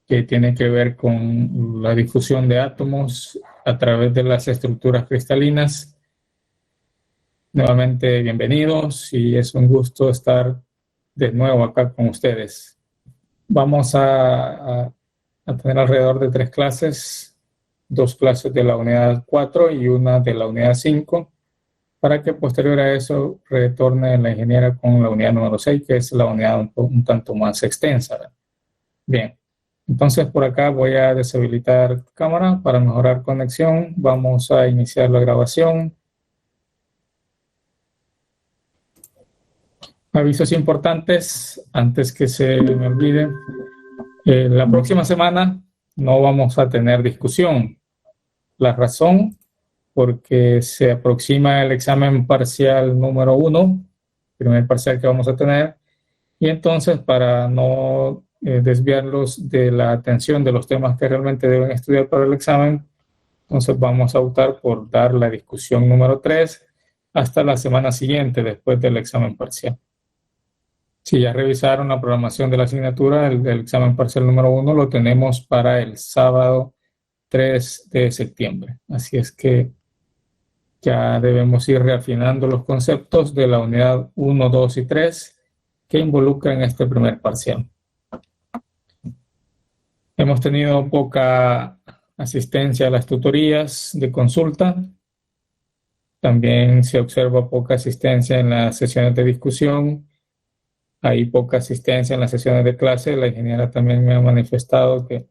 que tiene que ver con la difusión de átomos a través de las estructuras cristalinas. Nuevamente, bienvenidos y es un gusto estar de nuevo acá con ustedes. Vamos a tener alrededor de 3 clases, 2 clases de la unidad 4 y una de la unidad 5, para que posterior a eso retorne la ingeniera con la unidad número 6, que es la unidad un tanto más extensa. Bien, entonces por acá voy a deshabilitar cámara para mejorar conexión. Vamos a iniciar la grabación. Avisos importantes, antes que se me olvide. La próxima semana no vamos a tener discusión. La razón, porque se aproxima el examen parcial número 1, primer parcial que vamos a tener, y entonces para no desviarlos de la atención de los temas que realmente deben estudiar para el examen, entonces vamos a optar por dar la discusión número 3 hasta la semana siguiente, después del examen parcial. Si ya revisaron la programación de la asignatura, el examen parcial número 1 lo tenemos para el sábado 3 de septiembre. Así es que ya debemos ir reafinando los conceptos de la unidad 1, 2 y 3 que involucran este primer parcial. Hemos tenido poca asistencia a las tutorías de consulta. También se observa poca asistencia en las sesiones de discusión. Hay poca asistencia en las sesiones de clase. La ingeniera también me ha manifestado que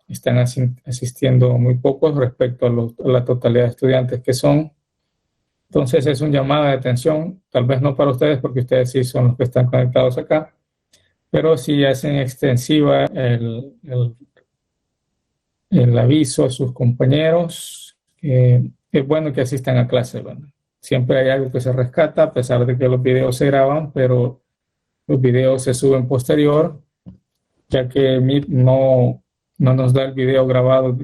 están asistiendo muy pocos respecto a la totalidad de estudiantes que son. Entonces es un llamado de atención, tal vez no para ustedes porque ustedes sí son los que están conectados acá, pero sí hacen extensiva el aviso a sus compañeros. Es bueno que asistan a clase, ¿verdad? Siempre hay algo que se rescata a pesar de que los videos se graban, pero los videos se suben posterior, ya que Meet no nos da el video grabado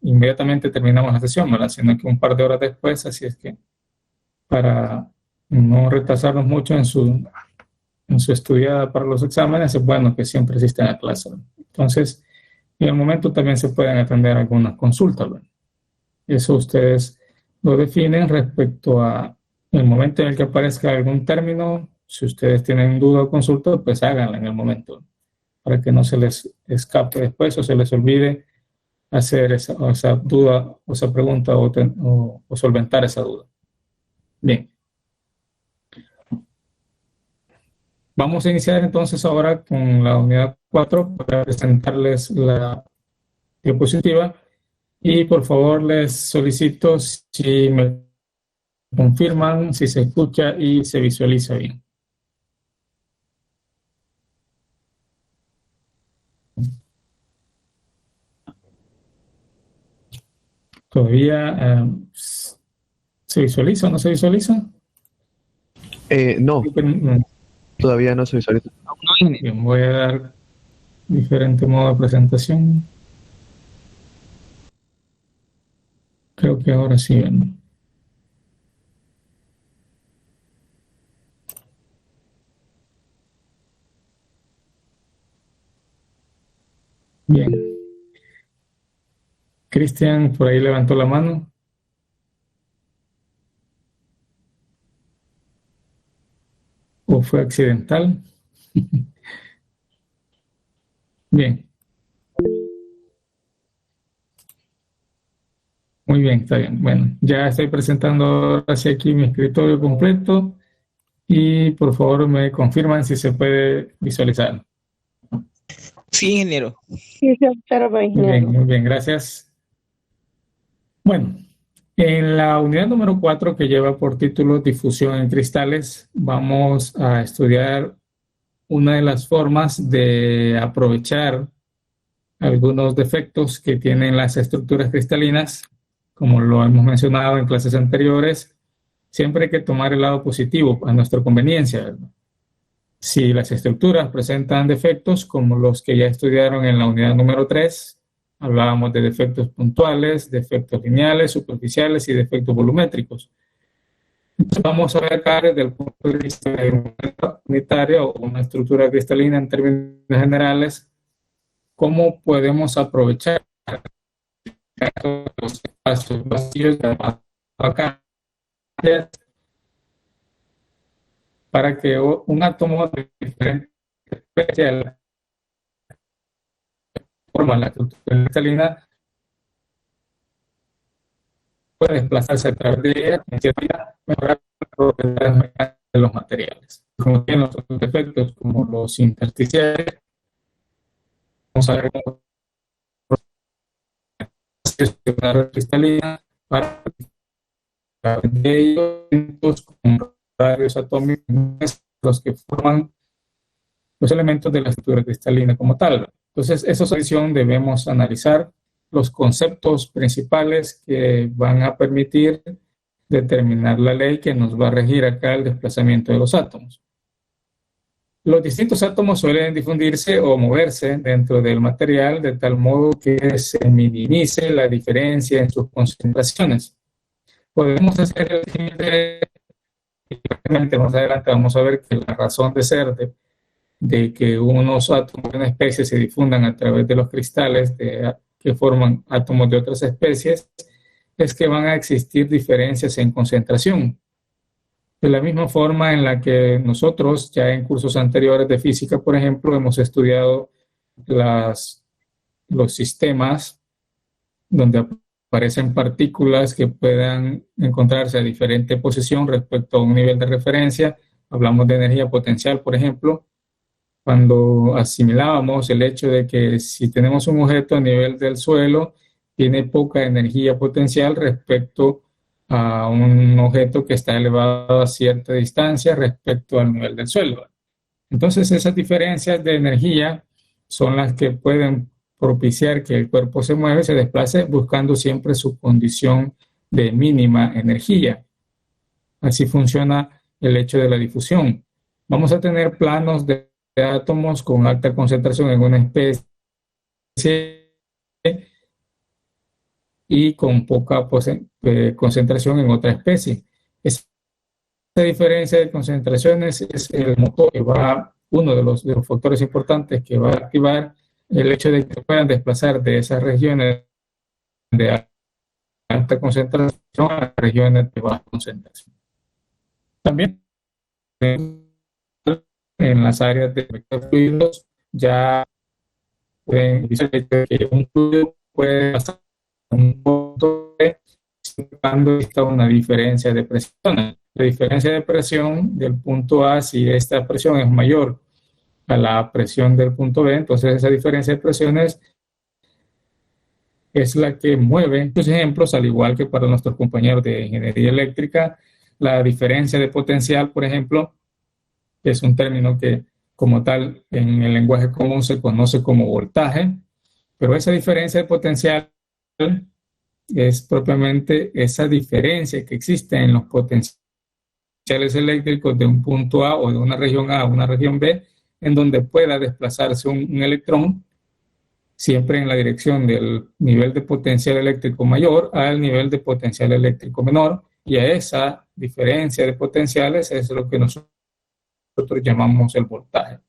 inmediatamente terminamos la sesión, ¿verdad? Sino que un par de horas después, así es que para no retrasarnos mucho en su estudiada para los exámenes, es bueno que siempre asistan a clase, ¿verdad? Entonces, en el momento también se pueden atender algunas consultas, ¿verdad? Eso ustedes lo definen respecto a el momento en el que aparezca algún término. Si ustedes tienen duda o consulta, pues háganla en el momento, para que no se les escape después o se les olvide hacer esa duda o esa pregunta o solventar esa duda. Bien. Vamos a iniciar entonces ahora con la unidad 4 para presentarles la diapositiva y por favor les solicito si me confirman si se escucha y se visualiza bien. ¿Todavía se visualiza o no se visualiza? No, todavía no se visualiza. Bien, voy a dar diferente modo de presentación. Creo que ahora sí, ¿no? Bien. Cristian, por ahí levantó la mano. ¿O fue accidental? Bien. Muy bien, está bien. Bueno, ya estoy presentando hacia aquí mi escritorio completo y por favor me confirman si se puede visualizar. Sí, ingeniero. Sí, se observa, ingeniero. Muy bien, gracias. Bueno, en la unidad número 4 que lleva por título Difusión en cristales, vamos a estudiar una de las formas de aprovechar algunos defectos que tienen las estructuras cristalinas, como lo hemos mencionado en clases anteriores. Siempre hay que tomar el lado positivo a nuestra conveniencia, ¿verdad? Si las estructuras presentan defectos, como los que ya estudiaron en la unidad número 3, hablábamos de defectos puntuales, defectos lineales, superficiales y defectos volumétricos. Entonces vamos a ver acá desde el punto de vista de una unitaria o una estructura cristalina en términos generales, cómo podemos aprovechar los espacios vacíos de vacantes para que un átomo de diferente especie forma la estructura cristalina puede desplazarse a través de ella y mejorar las propiedades mecánicas de los materiales. Como tienen los otros efectos, como los intersticiales, vamos a ver cómo una red cristalina para de ellos con radios atómicos los que forman los elementos de la estructura cristalina como tal. Entonces, esa solución debemos analizar los conceptos principales que van a permitir determinar la ley que nos va a regir acá el desplazamiento de los átomos. Los distintos átomos suelen difundirse o moverse dentro del material de tal modo que se minimice la diferencia en sus concentraciones. Podemos hacer el siguiente, y más adelante vamos a ver que la razón de ser de que unos átomos de una especie se difundan a través de los cristales que forman átomos de otras especies es que van a existir diferencias en concentración. De la misma forma en la que nosotros ya en cursos anteriores de física, por ejemplo, hemos estudiado los sistemas donde aparecen partículas que puedan encontrarse a diferente posición respecto a un nivel de referencia. Hablamos de energía potencial, por ejemplo, cuando asimilábamos el hecho de que si tenemos un objeto a nivel del suelo, tiene poca energía potencial respecto a un objeto que está elevado a cierta distancia respecto al nivel del suelo. Entonces, esas diferencias de energía son las que pueden propiciar que el cuerpo se mueva y se desplace buscando siempre su condición de mínima energía. Así funciona el hecho de la difusión. Vamos a tener planos de átomos con alta concentración en una especie y con poca concentración en otra especie. Esa diferencia de concentraciones es el motor que va, uno de los factores importantes que va a activar el hecho de que puedan desplazar de esas regiones de alta concentración a las regiones de baja concentración. También en las áreas de fluidos ya pueden decir que un fluido puede pasar un punto cuando está una diferencia de presión. La diferencia de presión del punto A, si esta presión es mayor a la presión del punto B, entonces esa diferencia de presiones es la que mueve. Estos ejemplos, al igual que para nuestros compañeros de ingeniería eléctrica, la diferencia de potencial, por ejemplo, es un término que como tal en el lenguaje común se conoce como voltaje, pero esa diferencia de potencial es propiamente esa diferencia que existe en los potenciales eléctricos de un punto A o de una región A a una región B, en donde pueda desplazarse un electrón siempre en la dirección del nivel de potencial eléctrico mayor al nivel de potencial eléctrico menor, y a esa diferencia de potenciales es lo que nosotros llamamos el voltaje.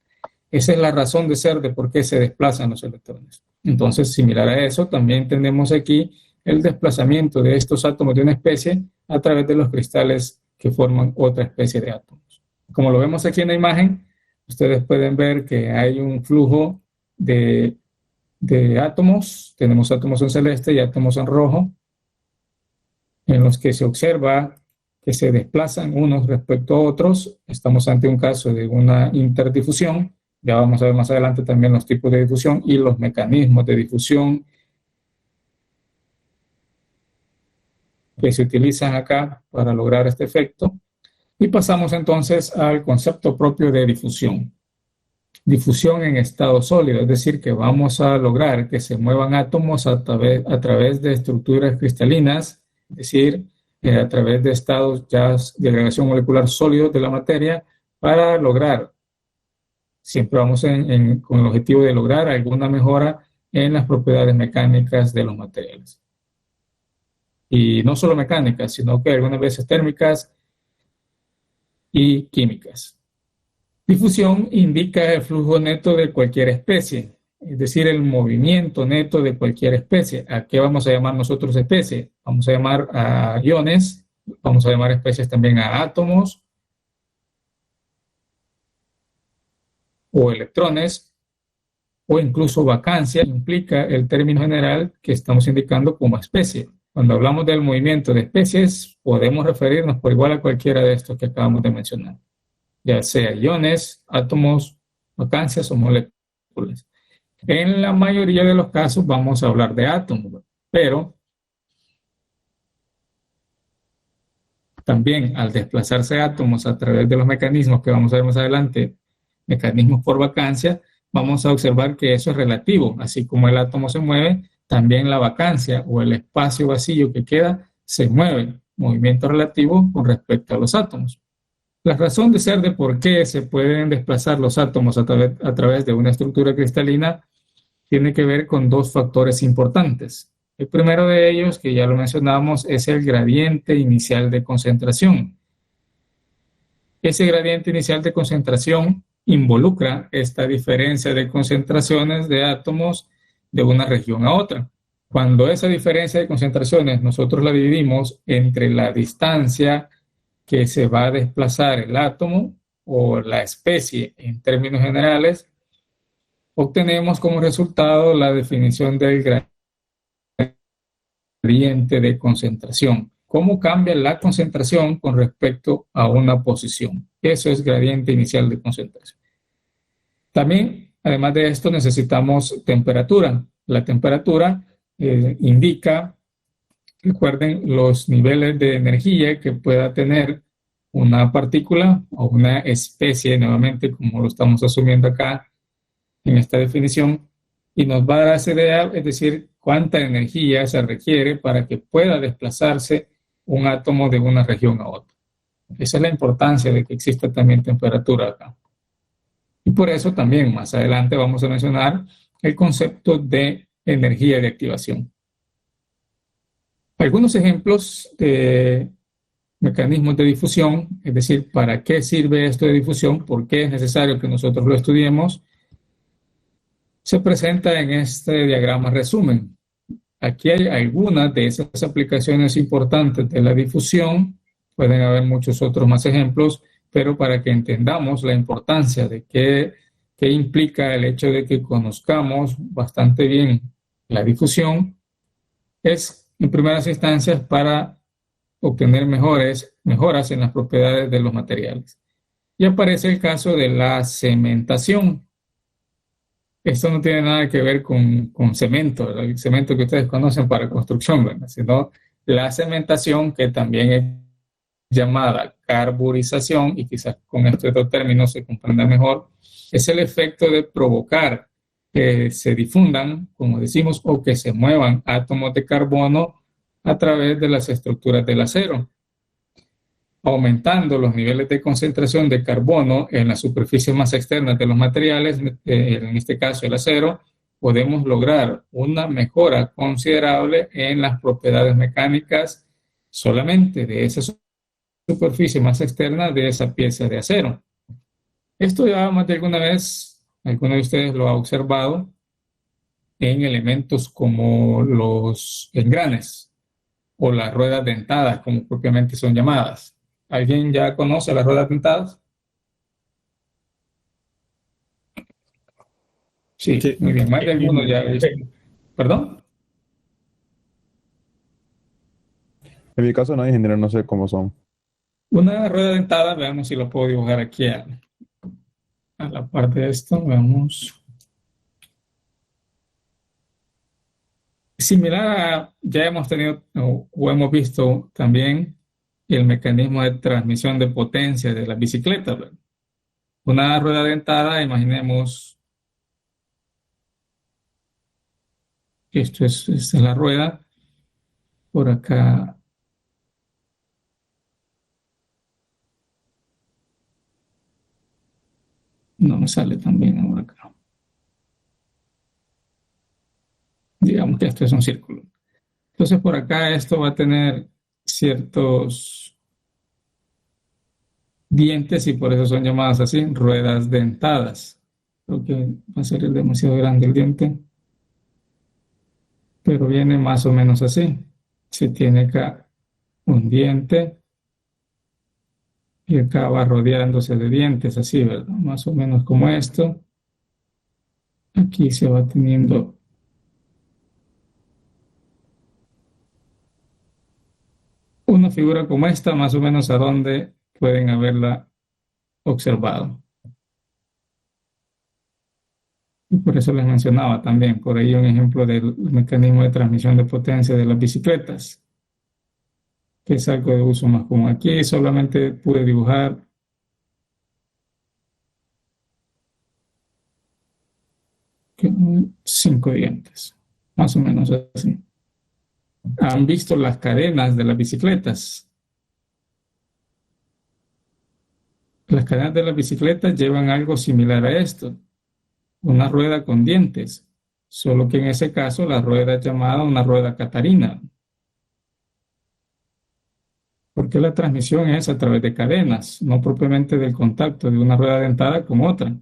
Esa es la razón de ser de por qué se desplazan los electrones. Entonces, similar a eso, también tenemos aquí el desplazamiento de estos átomos de una especie a través de los cristales que forman otra especie de átomos. Como lo vemos aquí en la imagen, ustedes pueden ver que hay un flujo de átomos. Tenemos átomos en celeste y átomos en rojo, en los que se observa que se desplazan unos respecto a otros. Estamos ante un caso de una interdifusión. Ya vamos a ver más adelante también los tipos de difusión y los mecanismos de difusión que se utilizan acá para lograr este efecto. Y pasamos entonces al concepto propio de difusión. Difusión en estado sólido, es decir, que vamos a lograr que se muevan átomos a través de estructuras cristalinas, es decir, a través de estados ya de agregación molecular sólidos de la materia, para lograr, siempre vamos con el objetivo de lograr alguna mejora en las propiedades mecánicas de los materiales. Y no solo mecánicas, sino que algunas veces térmicas y químicas. Difusión indica el flujo neto de cualquier especie. es decir, el movimiento neto de cualquier especie. ¿A qué vamos a llamar nosotros especie? Vamos a llamar a iones, vamos a llamar especies también a átomos o electrones, o incluso vacancia, implica el término general que estamos indicando como especie. Cuando hablamos del movimiento de especies, podemos referirnos por igual a cualquiera de estos que acabamos de mencionar, ya sea iones, átomos, vacancias o moléculas. En la mayoría de los casos vamos a hablar de átomos, pero también al desplazarse átomos a través de los mecanismos que vamos a ver más adelante, mecanismos por vacancia, vamos a observar que eso es relativo. Así como el átomo se mueve, también la vacancia o el espacio vacío que queda se mueve, movimiento relativo con respecto a los átomos. La razón de ser de por qué se pueden desplazar los átomos a través de una estructura cristalina tiene que ver con dos factores importantes. El primero de ellos, que ya lo mencionamos, es el gradiente inicial de concentración. Ese gradiente inicial de concentración involucra esta diferencia de concentraciones de átomos de una región a otra. Cuando esa diferencia de concentraciones nosotros la dividimos entre la distancia que se va a desplazar el átomo o la especie en términos generales, obtenemos como resultado la definición del gradiente de concentración. ¿Cómo cambia la concentración con respecto a una posición? Eso es gradiente inicial de concentración. También, además de esto, necesitamos temperatura. La temperatura indica, recuerden, los niveles de energía que pueda tener una partícula o una especie, nuevamente, como lo estamos asumiendo acá en esta definición, y nos va a dar esa idea, es decir, cuánta energía se requiere para que pueda desplazarse un átomo de una región a otra. Esa es la importancia de que exista también temperatura acá. Y por eso también más adelante vamos a mencionar el concepto de energía de activación. Algunos ejemplos de mecanismos de difusión, es decir, ¿para qué sirve esto de difusión? ¿Por qué es necesario que nosotros lo estudiemos? Se presenta en este diagrama resumen. Aquí hay algunas de esas aplicaciones importantes de la difusión. Pueden haber muchos otros más ejemplos, pero para que entendamos la importancia de qué implica el hecho de que conozcamos bastante bien la difusión, es en primeras instancias para obtener mejoras en las propiedades de los materiales. Y aparece el caso de la cementación. Esto no tiene nada que ver con cemento, el cemento que ustedes conocen para construcción, ¿verdad? Sino la cementación, que también es llamada carburización, y quizás con estos dos términos se comprenda mejor, es el efecto de provocar que se difundan, como decimos, o que se muevan átomos de carbono a través de las estructuras del acero, aumentando los niveles de concentración de carbono en las superficies más externas de los materiales, en este caso el acero, podemos lograr una mejora considerable en las propiedades mecánicas solamente de esa superficie más externa de esa pieza de acero. Esto ya más de alguna vez, alguno de ustedes lo ha observado en elementos como los engranes o las ruedas dentadas, como propiamente son llamadas. ¿Alguien ya conoce las ruedas dentadas? Sí, sí, muy bien. Más de alguno ya ha visto. ¿Perdón? En mi caso no, ingeniero, no sé cómo son. Una rueda dentada, veamos si lo puedo dibujar aquí a la parte de esto. Veamos. Similar a, ya hemos tenido o hemos visto también el mecanismo de transmisión de potencia de la bicicleta. Una rueda dentada, imaginemos, esta es la rueda, por acá no me sale tan bien ahora acá. Digamos que esto es un círculo. Entonces por acá esto va a tener ciertos dientes y por eso son llamadas así, ruedas dentadas. creo que va a ser demasiado grande el diente, pero viene más o menos así. Se tiene acá un diente y acá va rodeándose de dientes, así, ¿verdad? Más o menos como esto. Aquí se va teniendo una figura como esta, más o menos a donde pueden haberla observado. Y por eso les mencionaba también, por ahí un ejemplo del mecanismo de transmisión de potencia de las bicicletas, que es algo de uso más común. Aquí solamente pude dibujar que 5 dientes, más o menos así. ¿Han visto las cadenas de las bicicletas? Las cadenas de las bicicletas llevan algo similar a esto, una rueda con dientes, solo que en ese caso la rueda es llamada una rueda catarina, porque la transmisión es a través de cadenas, no propiamente del contacto de una rueda dentada con otra.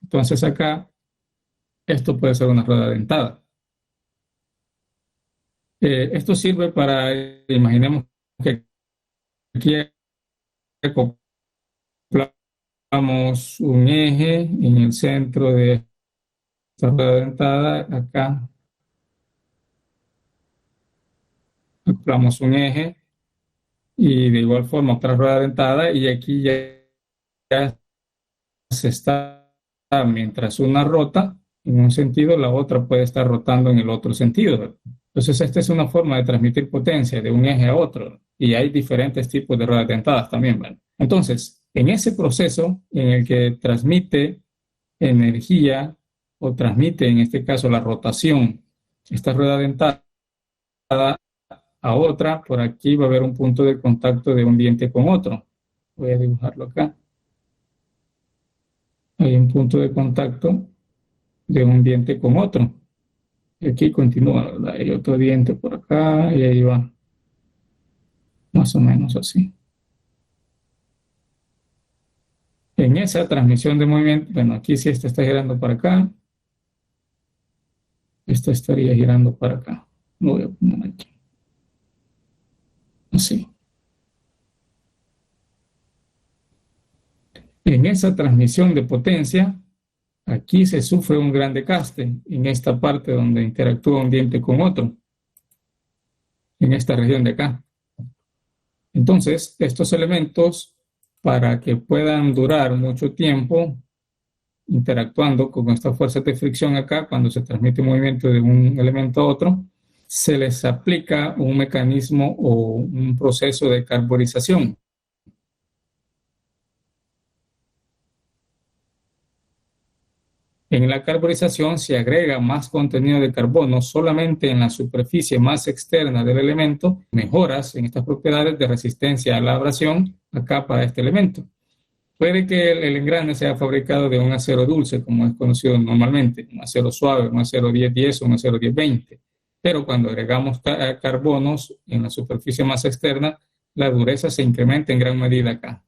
Entonces acá, esto puede ser una rueda dentada. Esto sirve para, imaginemos que aquí acoplamos un eje en el centro de esta rueda dentada, acá acoplamos un eje y de igual forma otra rueda dentada y aquí ya se está, mientras una rota en un sentido, la otra puede estar rotando en el otro sentido. Entonces, esta es una forma de transmitir potencia de un eje a otro y hay diferentes tipos de ruedas dentadas también. ¿Vale? Entonces, en ese proceso en el que transmite energía o transmite, en este caso, la rotación, esta rueda dentada a otra, por aquí va a haber un punto de contacto de un diente con otro. Voy a dibujarlo acá. Hay un punto de contacto de un diente con otro. Y aquí continúa, ¿verdad? Hay otro diente por acá y ahí va. Más o menos así. En esa transmisión de movimiento, bueno, aquí sí esta está girando para acá. Esta estaría girando para acá. Lo voy a poner aquí. Así. En esa transmisión de potencia, aquí se sufre un gran desgaste en esta parte donde interactúa un diente con otro, en esta región de acá. Entonces, estos elementos, para que puedan durar mucho tiempo interactuando con estas fuerzas de fricción acá, cuando se transmite movimiento de un elemento a otro, se les aplica un mecanismo o un proceso de carbonización. En la carbonización se agrega más contenido de carbono solamente en la superficie más externa del elemento, mejoras en estas propiedades de resistencia a la abrasión acá para este elemento. Puede que el engrane sea fabricado de un acero dulce, como es conocido normalmente, un acero suave, un acero 1010 o un acero 1020, pero cuando agregamos carbonos en la superficie más externa, la dureza se incrementa en gran medida acá.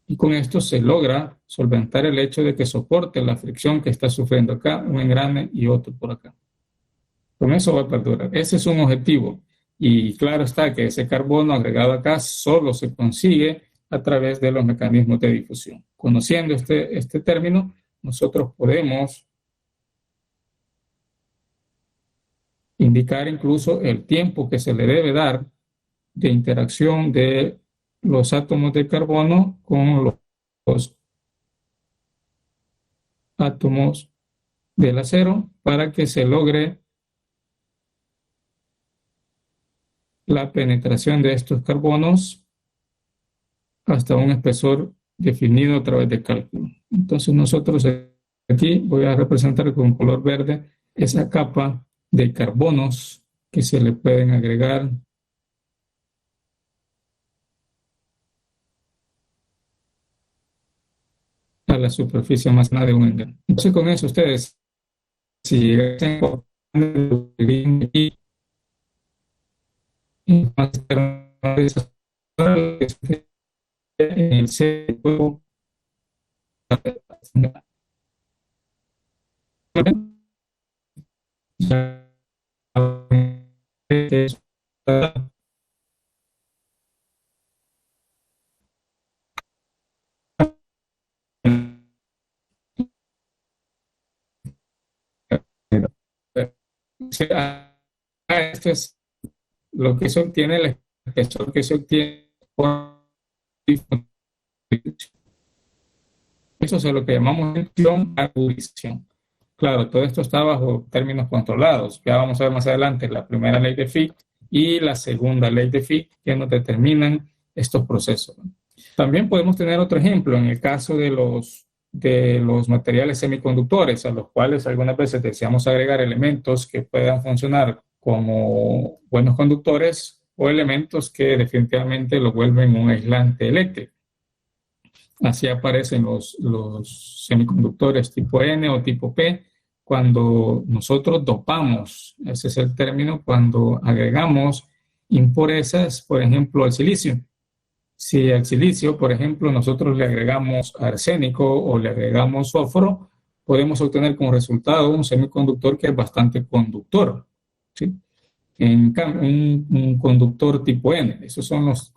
Y con esto se logra solventar el hecho de que soporte la fricción que está sufriendo acá un engrane y otro por acá. Con eso va a perdurar. Ese es un objetivo. Y claro está que ese carbono agregado acá solo se consigue a través de los mecanismos de difusión. Conociendo este término, nosotros podemos indicar incluso el tiempo que se le debe dar de interacción de los átomos de carbono con los átomos del acero para que se logre la penetración de estos carbonos hasta un espesor definido a través de cálculo. Entonces nosotros aquí voy a representar con color verde esa capa de carbonos que se le pueden agregar a la superficie más nada de un engrane. Entonces con eso ustedes, si llegan aquí, en el centro Esto es lo que se obtiene, el espesor que se obtiene por eso es lo que llamamos acudición. Claro, todo esto está bajo términos controlados. Ya vamos a ver más adelante la primera ley de Fick y la segunda ley de Fick que nos determinan estos procesos. También podemos tener otro ejemplo en el caso de los materiales semiconductores, a los cuales algunas veces deseamos agregar elementos que puedan funcionar como buenos conductores o elementos que definitivamente lo vuelven un aislante eléctrico. Así aparecen los semiconductores tipo N o tipo P cuando nosotros dopamos, ese es el término, cuando agregamos impurezas, por ejemplo, al silicio. Si al silicio, por ejemplo, nosotros le agregamos arsénico o le agregamos fósforo, podemos obtener como resultado un semiconductor que es bastante conductor, ¿sí? En cambio, un conductor tipo N, esos son los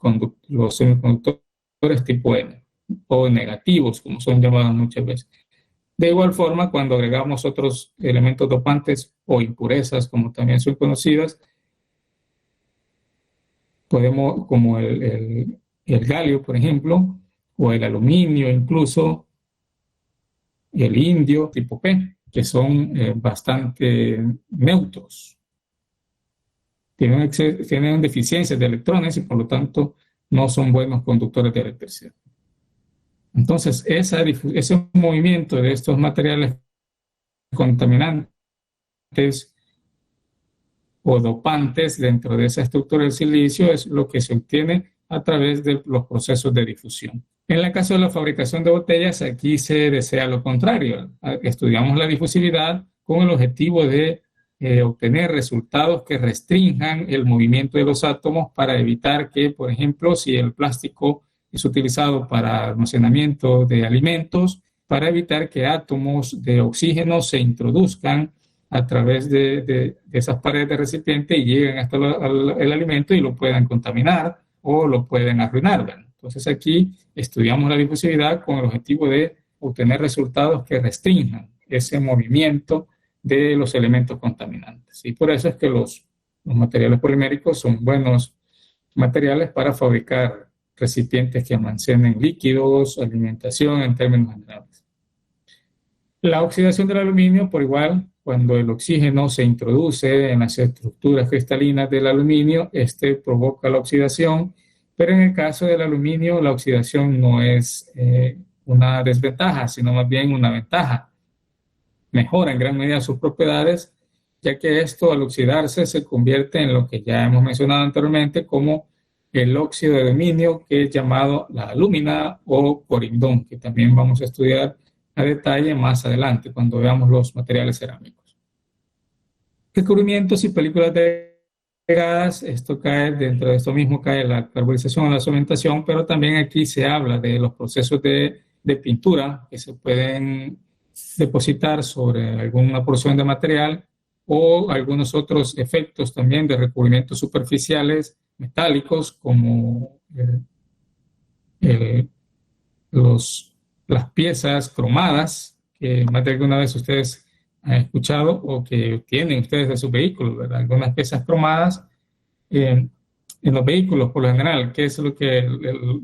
semiconductores tipo N, o negativos, como son llamados muchas veces. De igual forma, cuando agregamos otros elementos dopantes o impurezas, como también son conocidas, podemos, como el galio, por ejemplo, o el aluminio incluso, y el indio tipo P, que son bastante neutros. Tienen deficiencias de electrones y por lo tanto no son buenos conductores de electricidad. Entonces, ese movimiento de estos materiales contaminantes o dopantes dentro de esa estructura del silicio es lo que se obtiene a través de los procesos de difusión. En el caso de la fabricación de botellas, aquí se desea lo contrario. Estudiamos la difusividad con el objetivo de obtener resultados que restrinjan el movimiento de los átomos para evitar que, por ejemplo, si el plástico es utilizado para almacenamiento de alimentos, para evitar que átomos de oxígeno se introduzcan a través de esas paredes de recipiente y lleguen hasta el alimento y lo puedan contaminar o lo pueden arruinar, ¿verdad? Entonces aquí estudiamos la difusividad con el objetivo de obtener resultados que restrinjan ese movimiento de los elementos contaminantes. Y por eso es que los materiales poliméricos son buenos materiales para fabricar recipientes que almacenen líquidos, alimentación en términos generales. La oxidación del aluminio, por igual, cuando el oxígeno se introduce en las estructuras cristalinas del aluminio, este provoca la oxidación, pero en el caso del aluminio la oxidación no es una desventaja, sino más bien una ventaja. Mejora en gran medida sus propiedades, ya que esto al oxidarse se convierte en lo que ya hemos mencionado anteriormente como el óxido de aluminio, que es llamado la alúmina o corindón, que también vamos a estudiar a detalle más adelante cuando veamos los materiales cerámicos. Recubrimientos y películas delgadas, esto cae dentro de esto mismo, cae la carbonización o la cementación, pero también aquí se habla de los procesos de pintura que se pueden depositar sobre alguna porción de material o algunos otros efectos también de recubrimientos superficiales metálicos como las piezas cromadas que más de alguna vez ustedes han escuchado o que tienen ustedes de sus vehículos, ¿verdad? Algunas piezas cromadas en los vehículos por lo general, que es lo que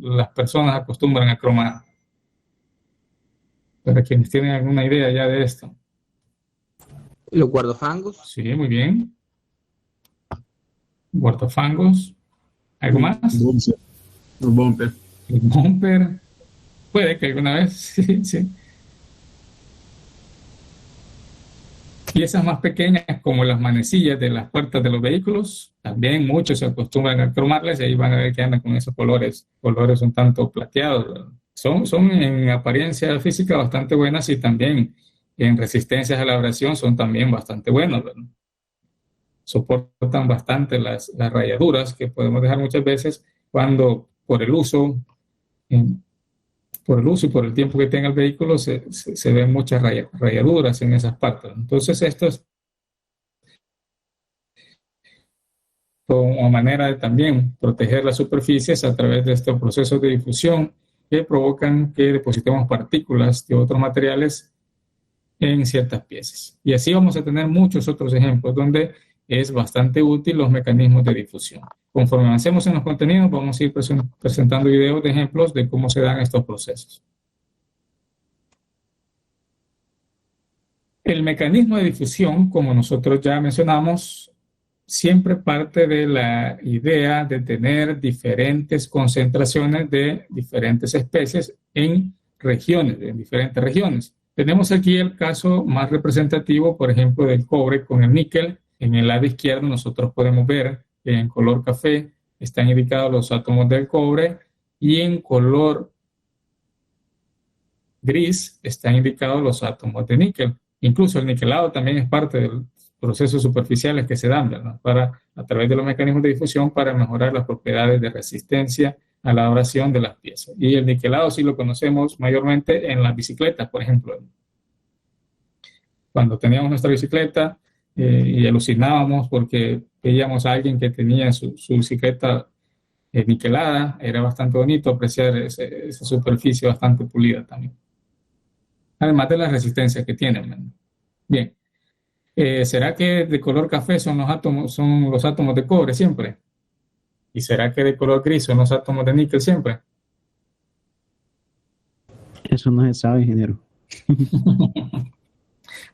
las personas acostumbran a cromar. Para quienes tienen alguna idea ya de esto. Los guardafangos. Sí, muy bien. Guardafangos. ¿Algo más? El bumper. El bumper. Puede que alguna vez, sí, sí. Piezas más pequeñas como las manecillas de las puertas de los vehículos, también muchos se acostumbran a cromarlas y ahí van a ver que andan con esos colores un tanto plateados, ¿verdad? Son en apariencia física bastante buenas y también en resistencias a la abrasión son también bastante buenos, ¿verdad? Soportan bastante las rayaduras que podemos dejar muchas veces cuando por el uso por el uso y por el tiempo que tenga el vehículo, se ven muchas rayaduras en esas partes. Entonces, esto es una manera de también proteger las superficies a través de estos procesos de difusión que provocan que depositemos partículas de otros materiales en ciertas piezas. Y así vamos a tener muchos otros ejemplos donde es bastante útil los mecanismos de difusión. Conforme avancemos en los contenidos, vamos a ir presentando videos de ejemplos de cómo se dan estos procesos. El mecanismo de difusión, como nosotros ya mencionamos, siempre parte de la idea de tener diferentes concentraciones de diferentes especies en regiones, en diferentes regiones. Tenemos aquí el caso más representativo, por ejemplo, del cobre con el níquel. En el lado izquierdo nosotros podemos ver que en color café están indicados los átomos del cobre y en color gris están indicados los átomos de níquel. Incluso el niquelado también es parte de los procesos superficiales que se dan, ¿verdad? A través de los mecanismos de difusión para mejorar las propiedades de resistencia a la abrasión de las piezas. Y el niquelado sí lo conocemos mayormente en las bicicletas, por ejemplo. Cuando teníamos nuestra bicicleta y alucinábamos porque veíamos a alguien que tenía su bicicleta niquelada, era bastante bonito apreciar esa superficie bastante pulida también. Además de la resistencia que tienen. Bien, ¿será que de color café son los átomos de cobre siempre? ¿Y será que de color gris son los átomos de níquel siempre? Eso no se sabe, ingeniero.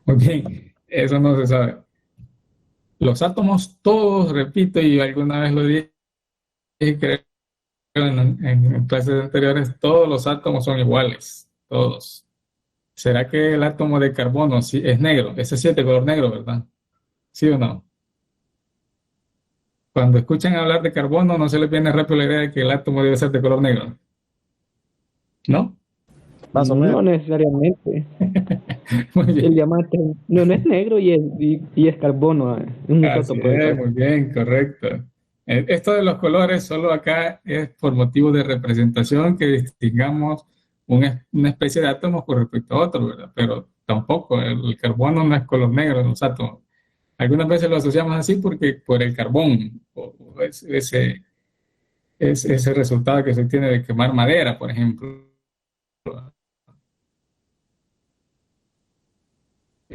Muy bien, eso no se sabe. Los átomos todos, repito, y alguna vez lo dije, creo en clases anteriores, todos los átomos son iguales, todos. ¿Será que el átomo de carbono sí es negro? Ese sí es de color negro, ¿verdad? ¿Sí o no? Cuando escuchan hablar de carbono, no se les viene rápido la idea de que el átomo debe ser de color negro. ¿No? Más o menos. No necesariamente. Muy bien. El diamante no es negro y es carbono. Es un Así isótopo de es, carbono. muy bien, correcto. Esto de los colores solo acá es por motivo de representación que distingamos una especie de átomos con respecto a otro, ¿verdad? Pero tampoco, el carbono no es color negro en los átomos. Algunas veces lo asociamos así porque por el carbón, o ese resultado que se obtiene de quemar madera, por ejemplo,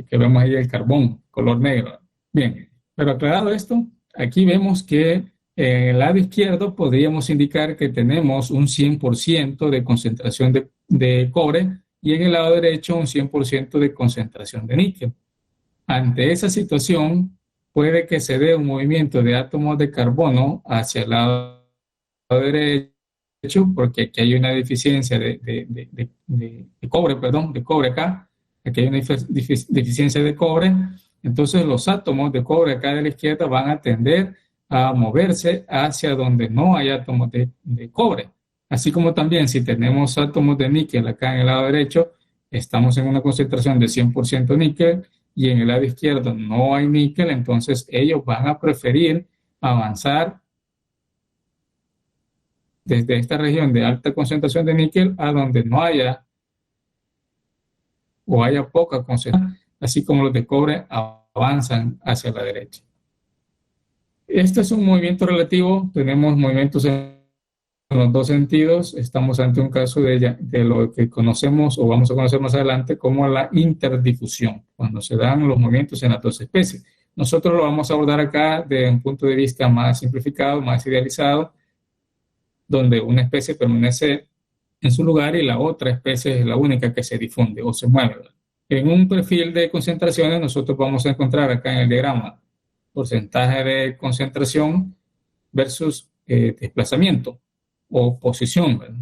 que vemos ahí el carbón, color negro. Bien, pero aclarado esto, aquí vemos que en el lado izquierdo podríamos indicar que tenemos un 100% de concentración de cobre y en el lado derecho un 100% de concentración de níquel. Ante esa situación, puede que se dé un movimiento de átomos de carbono hacia el lado derecho, porque aquí hay una deficiencia de cobre acá. Aquí hay una deficiencia de cobre. Entonces, los átomos de cobre acá de la izquierda van a tender a moverse hacia donde no hay átomos de cobre. Así como también si tenemos átomos de níquel acá en el lado derecho, estamos en una concentración de 100% níquel y en el lado izquierdo no hay níquel, entonces ellos van a preferir avanzar desde esta región de alta concentración de níquel a donde no haya o haya poca concentración, así como los de cobre avanzan hacia la derecha. Este es un movimiento relativo, tenemos movimientos en los dos sentidos, estamos ante un caso de lo que conocemos o vamos a conocer más adelante como la interdifusión, cuando se dan los movimientos en las dos especies. Nosotros lo vamos a abordar acá desde un punto de vista más simplificado, más idealizado, donde una especie permanece en su lugar y la otra especie es la única que se difunde o se mueve. En un perfil de concentraciones nosotros vamos a encontrar acá en el diagrama porcentaje de concentración versus desplazamiento o posición, ¿verdad?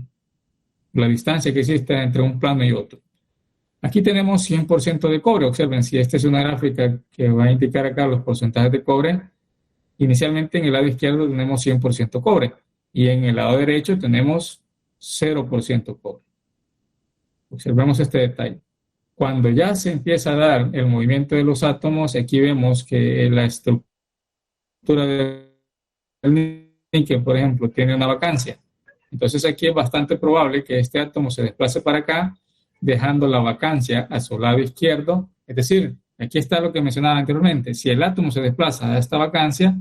La distancia que existe entre un plano y otro. Aquí tenemos 100% de cobre. Observen, si esta es una gráfica que va a indicar acá los porcentajes de cobre, inicialmente en el lado izquierdo tenemos 100% cobre y en el lado derecho tenemos 0% cobre. Observemos este detalle. Cuando ya se empieza a dar el movimiento de los átomos, aquí vemos que la estructura del níquel, por ejemplo, tiene una vacancia. Entonces aquí es bastante probable que este átomo se desplace para acá, dejando la vacancia a su lado izquierdo. Es decir, aquí está lo que mencionaba anteriormente. Si el átomo se desplaza a esta vacancia,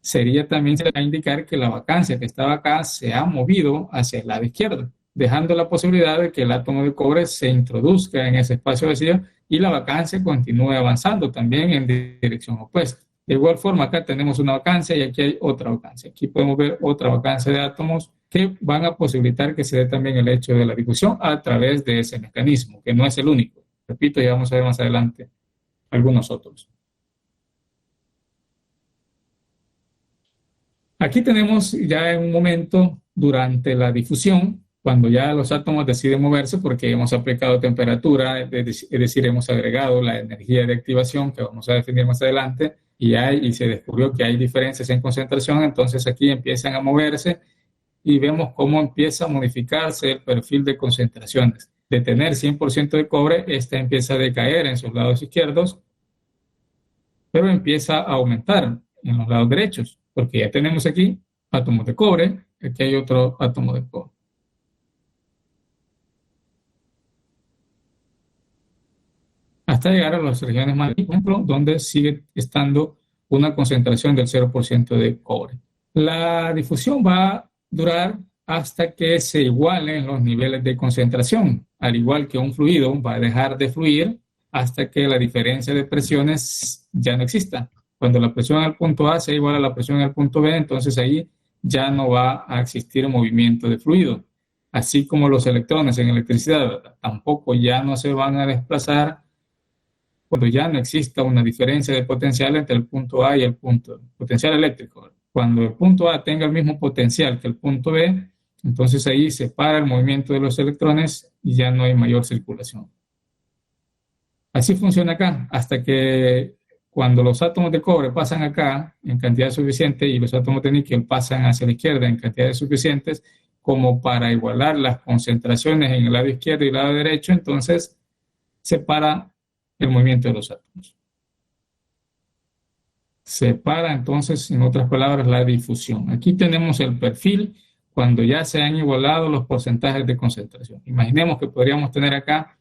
sería también a indicar que la vacancia que estaba acá se ha movido hacia el lado izquierdo, dejando la posibilidad de que el átomo de cobre se introduzca en ese espacio vacío y la vacancia continúe avanzando también en dirección opuesta. De igual forma, acá tenemos una vacancia y aquí hay otra vacancia. Aquí podemos ver otra vacancia de átomos que van a posibilitar que se dé también el hecho de la difusión a través de ese mecanismo, que no es el único. Repito, ya vamos a ver más adelante algunos otros. Aquí tenemos ya en un momento durante la difusión, cuando ya los átomos deciden moverse porque hemos aplicado temperatura, es decir, hemos agregado la energía de activación que vamos a definir más adelante, y se descubrió que hay diferencias en concentración, entonces aquí empiezan a moverse y vemos cómo empieza a modificarse el perfil de concentraciones. De tener 100% de cobre, esta empieza a decaer en sus lados izquierdos, pero empieza a aumentar en los lados derechos, porque ya tenemos aquí átomos de cobre, aquí hay otro átomo de cobre. Hasta llegar a las regiones más, por ejemplo, donde sigue estando una concentración del 0% de cobre. La difusión va a durar hasta que se igualen los niveles de concentración. Al igual que un fluido va a dejar de fluir hasta que la diferencia de presiones ya no exista. Cuando la presión al punto A sea igual a la presión al punto B, entonces ahí ya no va a existir movimiento de fluido. Así como los electrones en electricidad tampoco ya no se van a desplazar cuando ya no exista una diferencia de potencial entre el punto A y el punto potencial eléctrico. Cuando el punto A tenga el mismo potencial que el punto B, entonces ahí se para el movimiento de los electrones y ya no hay mayor circulación. Así funciona acá, hasta que cuando los átomos de cobre pasan acá en cantidad suficiente y los átomos de níquel pasan hacia la izquierda en cantidades suficientes como para igualar las concentraciones en el lado izquierdo y el lado derecho, entonces se para el movimiento de los átomos. Se para entonces, en otras palabras, la difusión. Aquí tenemos el perfil cuando ya se han igualado los porcentajes de concentración. Imaginemos que podríamos tener acá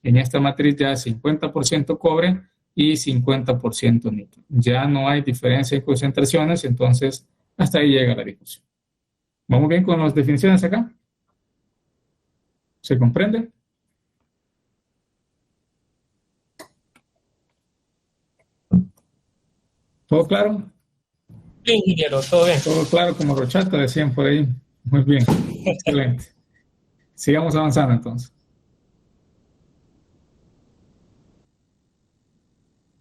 en esta matriz ya 50% cobre y 50% níquel. Ya no hay diferencia en concentraciones, entonces hasta ahí llega la difusión. ¿Vamos bien con las definiciones acá? ¿Se comprende? ¿Todo claro? Sí, ingeniero, todo bien. Todo claro como Rochata, decían por ahí. Muy bien, excelente. Sigamos avanzando entonces.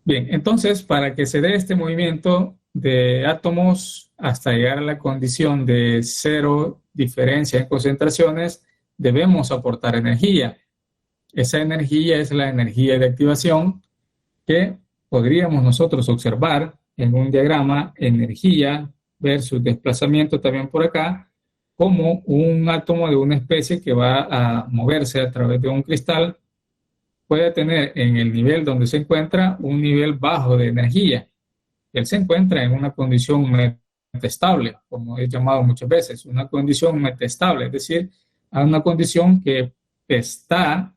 Bien, entonces para que se dé este movimiento de átomos hasta llegar a la condición de cero diferencia en concentraciones, debemos aportar energía. Esa energía es la energía de activación que podríamos nosotros observar en un diagrama, energía versus desplazamiento también por acá, como un átomo de una especie que va a moverse a través de un cristal puede tener en el nivel donde se encuentra un nivel bajo de energía. Él se encuentra en una condición metastable, como he llamado muchas veces, una condición metastable, es decir, a una condición que está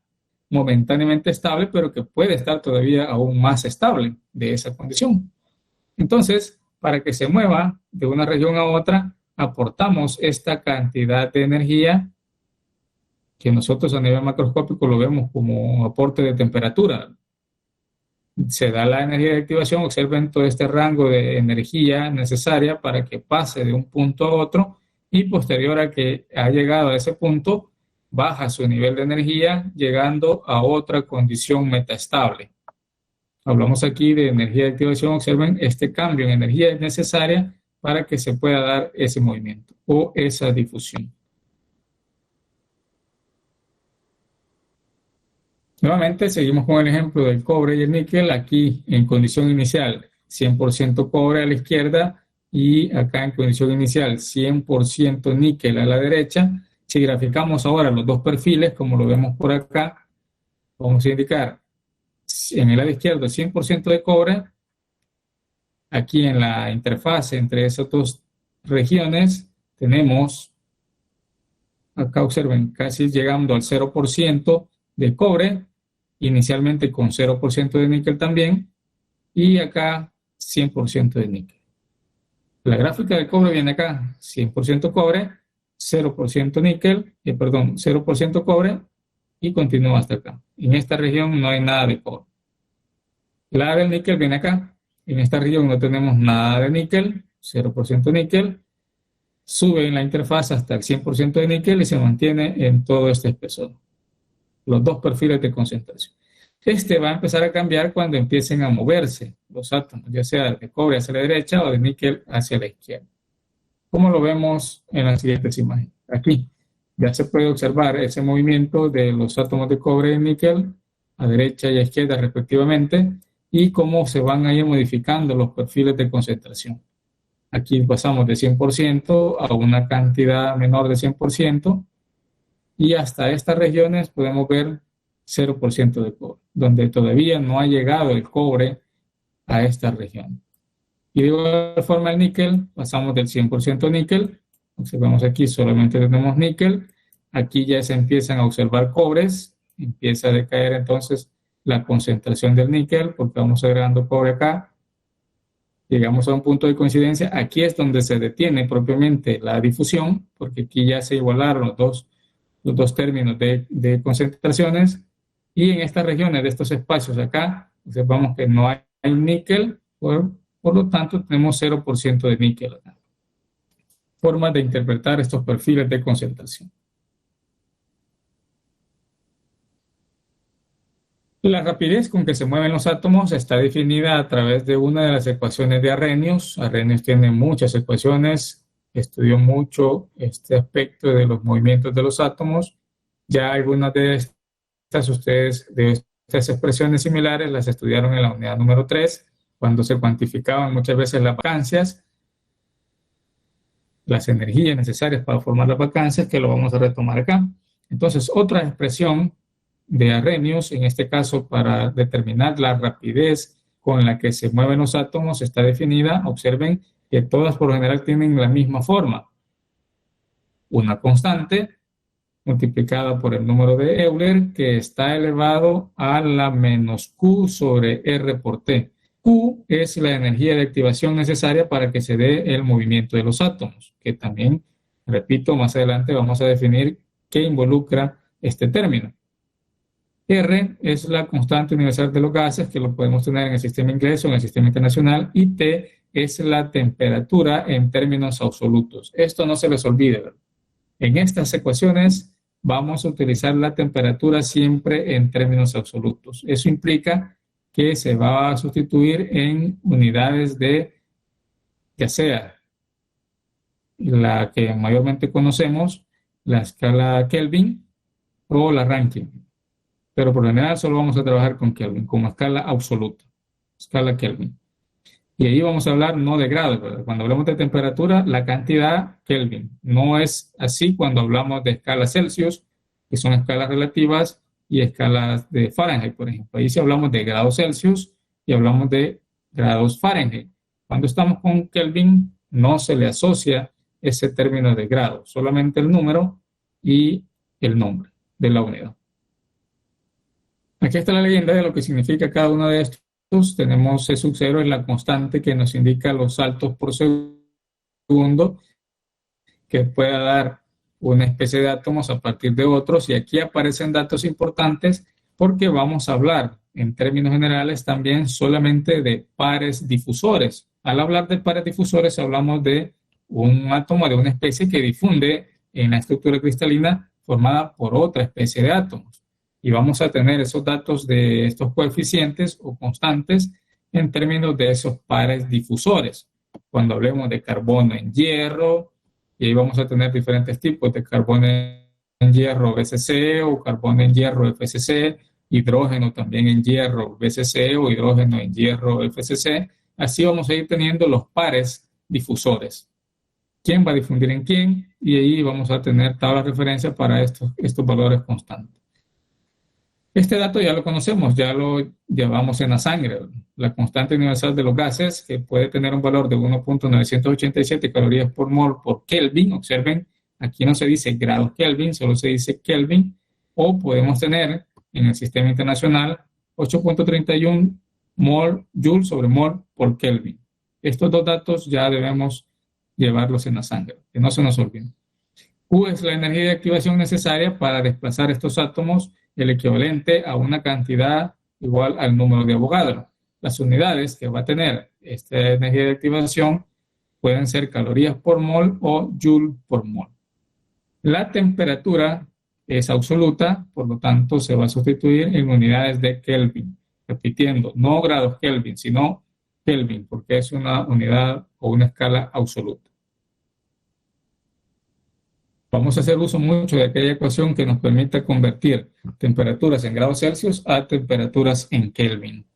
momentáneamente estable, pero que puede estar todavía aún más estable de esa condición. Entonces, para que se mueva de una región a otra, aportamos esta cantidad de energía que nosotros a nivel macroscópico lo vemos como un aporte de temperatura. Se da la energía de activación, observen todo este rango de energía necesaria para que pase de un punto a otro y posterior a que ha llegado a ese punto, baja su nivel de energía llegando a otra condición metaestable. Hablamos aquí de energía de activación, observen este cambio en energía es necesaria para que se pueda dar ese movimiento o esa difusión. Nuevamente seguimos con el ejemplo del cobre y el níquel, aquí en condición inicial 100% cobre a la izquierda y acá en condición inicial 100% níquel a la derecha. Si graficamos ahora los dos perfiles, como lo vemos por acá, vamos a indicar en el lado izquierdo 100% de cobre, aquí en la interfaz entre esos dos regiones tenemos, acá observen, casi llegando al 0% de cobre, inicialmente con 0% de níquel también, y acá 100% de níquel. La gráfica del cobre viene acá, 100% cobre, 0% níquel, 0% cobre, y continúa hasta acá. En esta región no hay nada de cobre. La del níquel viene acá. En esta región no tenemos nada de níquel, 0% níquel. Sube en la interfaz hasta el 100% de níquel y se mantiene en todo este espesor. Los dos perfiles de concentración. Este va a empezar a cambiar cuando empiecen a moverse los átomos, ya sea de cobre hacia la derecha o de níquel hacia la izquierda. Como lo vemos en las siguientes imágenes. Aquí ya se puede observar ese movimiento de los átomos de cobre y níquel a derecha y a izquierda respectivamente y cómo se van a ir modificando los perfiles de concentración. Aquí pasamos de 100% a una cantidad menor de 100% y hasta estas regiones podemos ver 0% de cobre, donde todavía no ha llegado el cobre a esta región. Y de igual forma el níquel, pasamos del 100% níquel, observamos aquí solamente tenemos níquel, aquí ya se empiezan a observar cobres, empieza a decaer entonces la concentración del níquel, porque vamos agregando cobre acá, llegamos a un punto de coincidencia, aquí es donde se detiene propiamente la difusión, porque aquí ya se igualaron los dos términos de concentraciones, y en estas regiones de estos espacios acá, observamos que no hay níquel, por lo tanto tenemos 0% de níquel acá. Formas de interpretar estos perfiles de concentración. La rapidez con que se mueven los átomos está definida a través de una de las ecuaciones de Arrhenius. Arrhenius tiene muchas ecuaciones, estudió mucho este aspecto de los movimientos de los átomos. Ya algunas de estas expresiones similares las estudiaron en la unidad número 3, cuando se cuantificaban muchas veces las vacancias, las energías necesarias para formar las vacancias, que lo vamos a retomar acá. Entonces, otra expresión de Arrhenius, en este caso para determinar la rapidez con la que se mueven los átomos, está definida, observen que todas por lo general tienen la misma forma. Una constante multiplicada por el número de Euler, que está elevado a la menos Q sobre R por T. Q es la energía de activación necesaria para que se dé el movimiento de los átomos, que también, repito, más adelante vamos a definir qué involucra este término. R es la constante universal de los gases, que lo podemos tener en el sistema inglés o en el sistema internacional, y T es la temperatura en términos absolutos. Esto no se les olvide, ¿verdad? En estas ecuaciones vamos a utilizar la temperatura siempre en términos absolutos. Eso implica que se va a sustituir en unidades de, ya sea la que mayormente conocemos, la escala Kelvin o la Rankine. Pero por lo general solo vamos a trabajar con Kelvin, como escala absoluta, escala Kelvin. Y ahí vamos a hablar no de grados, ¿verdad? Cuando hablamos de temperatura, la cantidad Kelvin. No es así cuando hablamos de escalas Celsius, que son escalas relativas, y escalas de Fahrenheit, por ejemplo. Ahí sí hablamos de grados Celsius y hablamos de grados Fahrenheit. Cuando estamos con Kelvin, no se le asocia ese término de grado, solamente el número y el nombre de la unidad. Aquí está la leyenda de lo que significa cada uno de estos. Tenemos C sub 0 es la constante que nos indica los saltos por segundo que pueda dar una especie de átomos a partir de otros, y aquí aparecen datos importantes porque vamos a hablar en términos generales también solamente de pares difusores. Al hablar de pares difusores hablamos de un átomo de una especie que difunde en la estructura cristalina formada por otra especie de átomos. Y vamos a tener esos datos de estos coeficientes o constantes en términos de esos pares difusores. Cuando hablemos de carbono en hierro, y ahí vamos a tener diferentes tipos de carbono en hierro BCC o carbono en hierro FCC, hidrógeno también en hierro BCC o hidrógeno en hierro FCC. Así vamos a ir teniendo los pares difusores. ¿Quién va a difundir en quién? Y ahí vamos a tener tabla de referencia para estos valores constantes. Este dato ya lo conocemos, ya lo llevamos en la sangre. La constante universal de los gases, que puede tener un valor de 1.987 calorías por mol por Kelvin. Observen, aquí no se dice grados Kelvin, solo se dice Kelvin. O podemos tener en el sistema internacional 8.31 mol, joule sobre mol por Kelvin. Estos dos datos ya debemos llevarlos en la sangre, que no se nos olviden. Q es la energía de activación necesaria para desplazar estos átomos, el equivalente a una cantidad igual al número de Avogadro. Las unidades que va a tener esta energía de activación pueden ser calorías por mol o joule por mol. La temperatura es absoluta, por lo tanto se va a sustituir en unidades de Kelvin. Repitiendo, no grados Kelvin, sino Kelvin, porque es una unidad o una escala absoluta. Vamos a hacer uso mucho de aquella ecuación que nos permita convertir temperaturas en grados Celsius a temperaturas en Kelvin.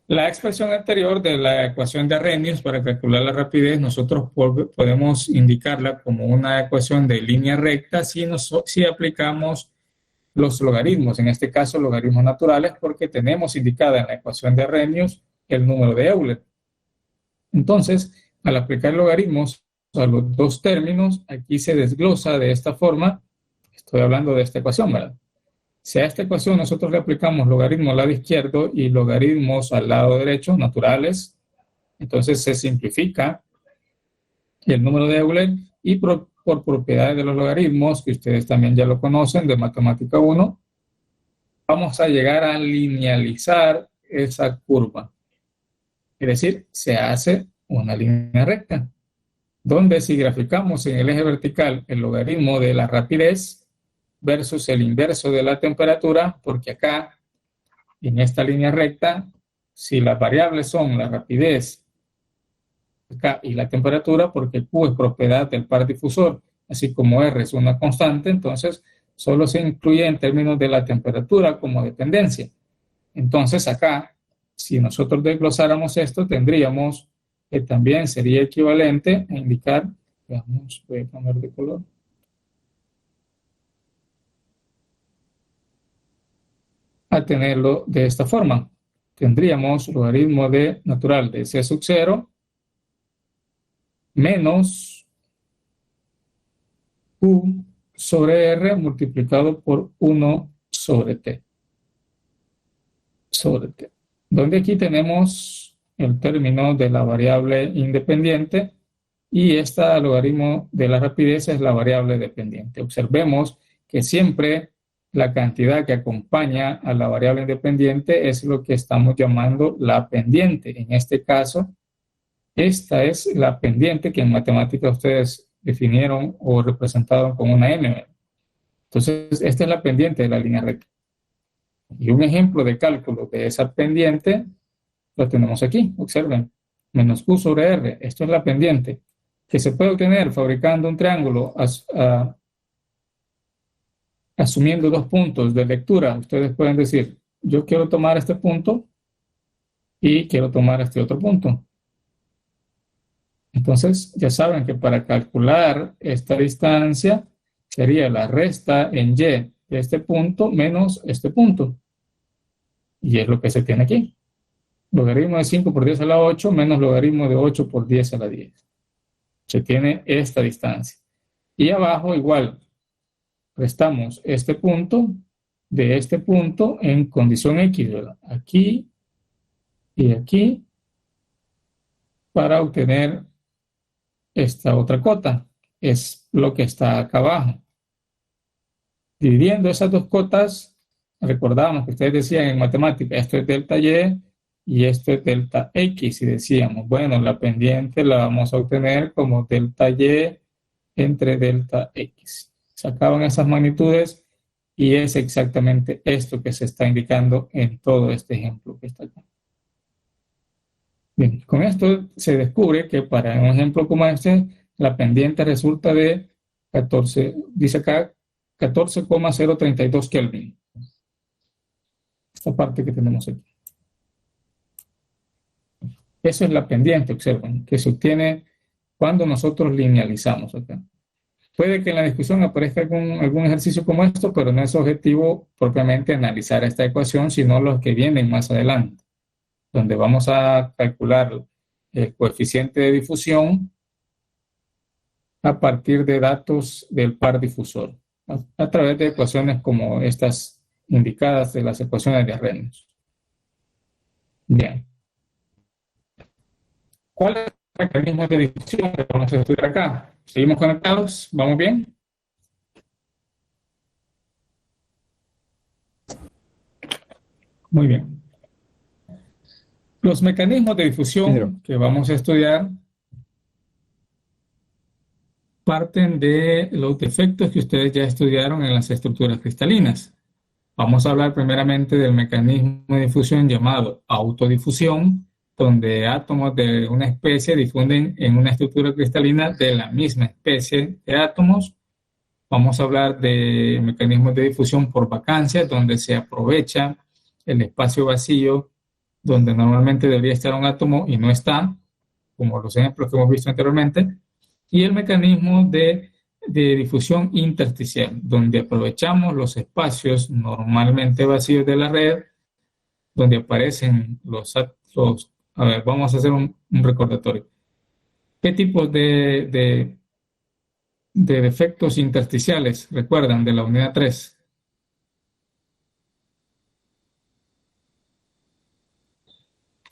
La expresión anterior de la ecuación de Arrhenius para calcular la rapidez, nosotros podemos indicarla como una ecuación de línea recta si aplicamos los logaritmos, en este caso logaritmos naturales, porque tenemos indicada en la ecuación de Arrhenius el número de Euler. Entonces, al aplicar logaritmos a los dos términos, aquí se desglosa de esta forma. Estoy hablando de esta ecuación, ¿verdad? Si a esta ecuación nosotros le aplicamos logaritmo al lado izquierdo y logaritmos al lado derecho, naturales, entonces se simplifica el número de Euler y por propiedades de los logaritmos, que ustedes también ya lo conocen de Matemática 1, vamos a llegar a linealizar esa curva. Es decir, se hace una línea recta, donde si graficamos en el eje vertical el logaritmo de la rapidez versus el inverso de la temperatura, porque acá, en esta línea recta, si las variables son la rapidez acá y la temperatura, porque Q es propiedad del par difusor, así como R es una constante, entonces solo se incluye en términos de la temperatura como dependencia. Entonces acá, si nosotros desglosáramos esto, tendríamos que también sería equivalente a indicar, veamos, voy a cambiar de color, a tenerlo de esta forma. Tendríamos logaritmo de natural de C sub 0 menos Q sobre R multiplicado por 1 sobre T. Donde aquí tenemos el término de la variable independiente y este logaritmo de la rapidez es la variable dependiente. Observemos que siempre la cantidad que acompaña a la variable independiente es lo que estamos llamando la pendiente. En este caso, esta es la pendiente que en matemáticas ustedes definieron o representaron como una M. Entonces, esta es la pendiente de la línea recta. Y un ejemplo de cálculo de esa pendiente lo tenemos aquí. Observen, menos Q sobre R. Esto es la pendiente que se puede obtener fabricando un triángulo asumiendo dos puntos de lectura. Ustedes pueden decir, yo quiero tomar este punto y quiero tomar este otro punto. Entonces, ya saben que para calcular esta distancia sería la resta en Y de este punto menos este punto. Y es lo que se tiene aquí. Logaritmo de 5 por 10 a la 8 menos logaritmo de 8 por 10 a la 10. Se tiene esta distancia. Y abajo igual, restamos este punto de este punto en condición X, ¿verdad? Aquí y aquí, para obtener esta otra cota. Es lo que está acá abajo. Dividiendo esas dos cotas, recordamos que ustedes decían en matemática, esto es delta Y y esto es delta X. Y decíamos, bueno, la pendiente la vamos a obtener como delta Y entre delta X. Sacaban esas magnitudes y es exactamente esto que se está indicando en todo este ejemplo que está acá. Bien, con esto se descubre que para un ejemplo como este, la pendiente resulta de 14, dice acá, 14,032 Kelvin. Esta parte que tenemos aquí. Eso es la pendiente, observen, que se obtiene cuando nosotros linealizamos acá. Puede que en la discusión aparezca algún ejercicio como esto, pero no es objetivo propiamente analizar esta ecuación, sino los que vienen más adelante, donde vamos a calcular el coeficiente de difusión a partir de datos del par difusor, a través de ecuaciones como estas indicadas de las ecuaciones de Arrhenius. Bien. ¿Cuál es el mecanismo de difusión que vamos a estudiar acá? ¿Seguimos conectados? ¿Vamos bien? Muy bien. Los mecanismos de difusión que vamos a estudiar parten de los defectos que ustedes ya estudiaron en las estructuras cristalinas. Vamos a hablar primeramente del mecanismo de difusión llamado autodifusión, donde átomos de una especie difunden en una estructura cristalina de la misma especie de átomos. Vamos a hablar de mecanismos de difusión por vacancia, donde se aprovecha el espacio vacío donde normalmente debería estar un átomo y no está, como los ejemplos que hemos visto anteriormente, y el mecanismo de difusión intersticial, donde aprovechamos los espacios normalmente vacíos de la red, donde aparecen a ver, vamos a hacer un recordatorio. ¿Qué tipos de defectos intersticiales recuerdan de la unidad 3?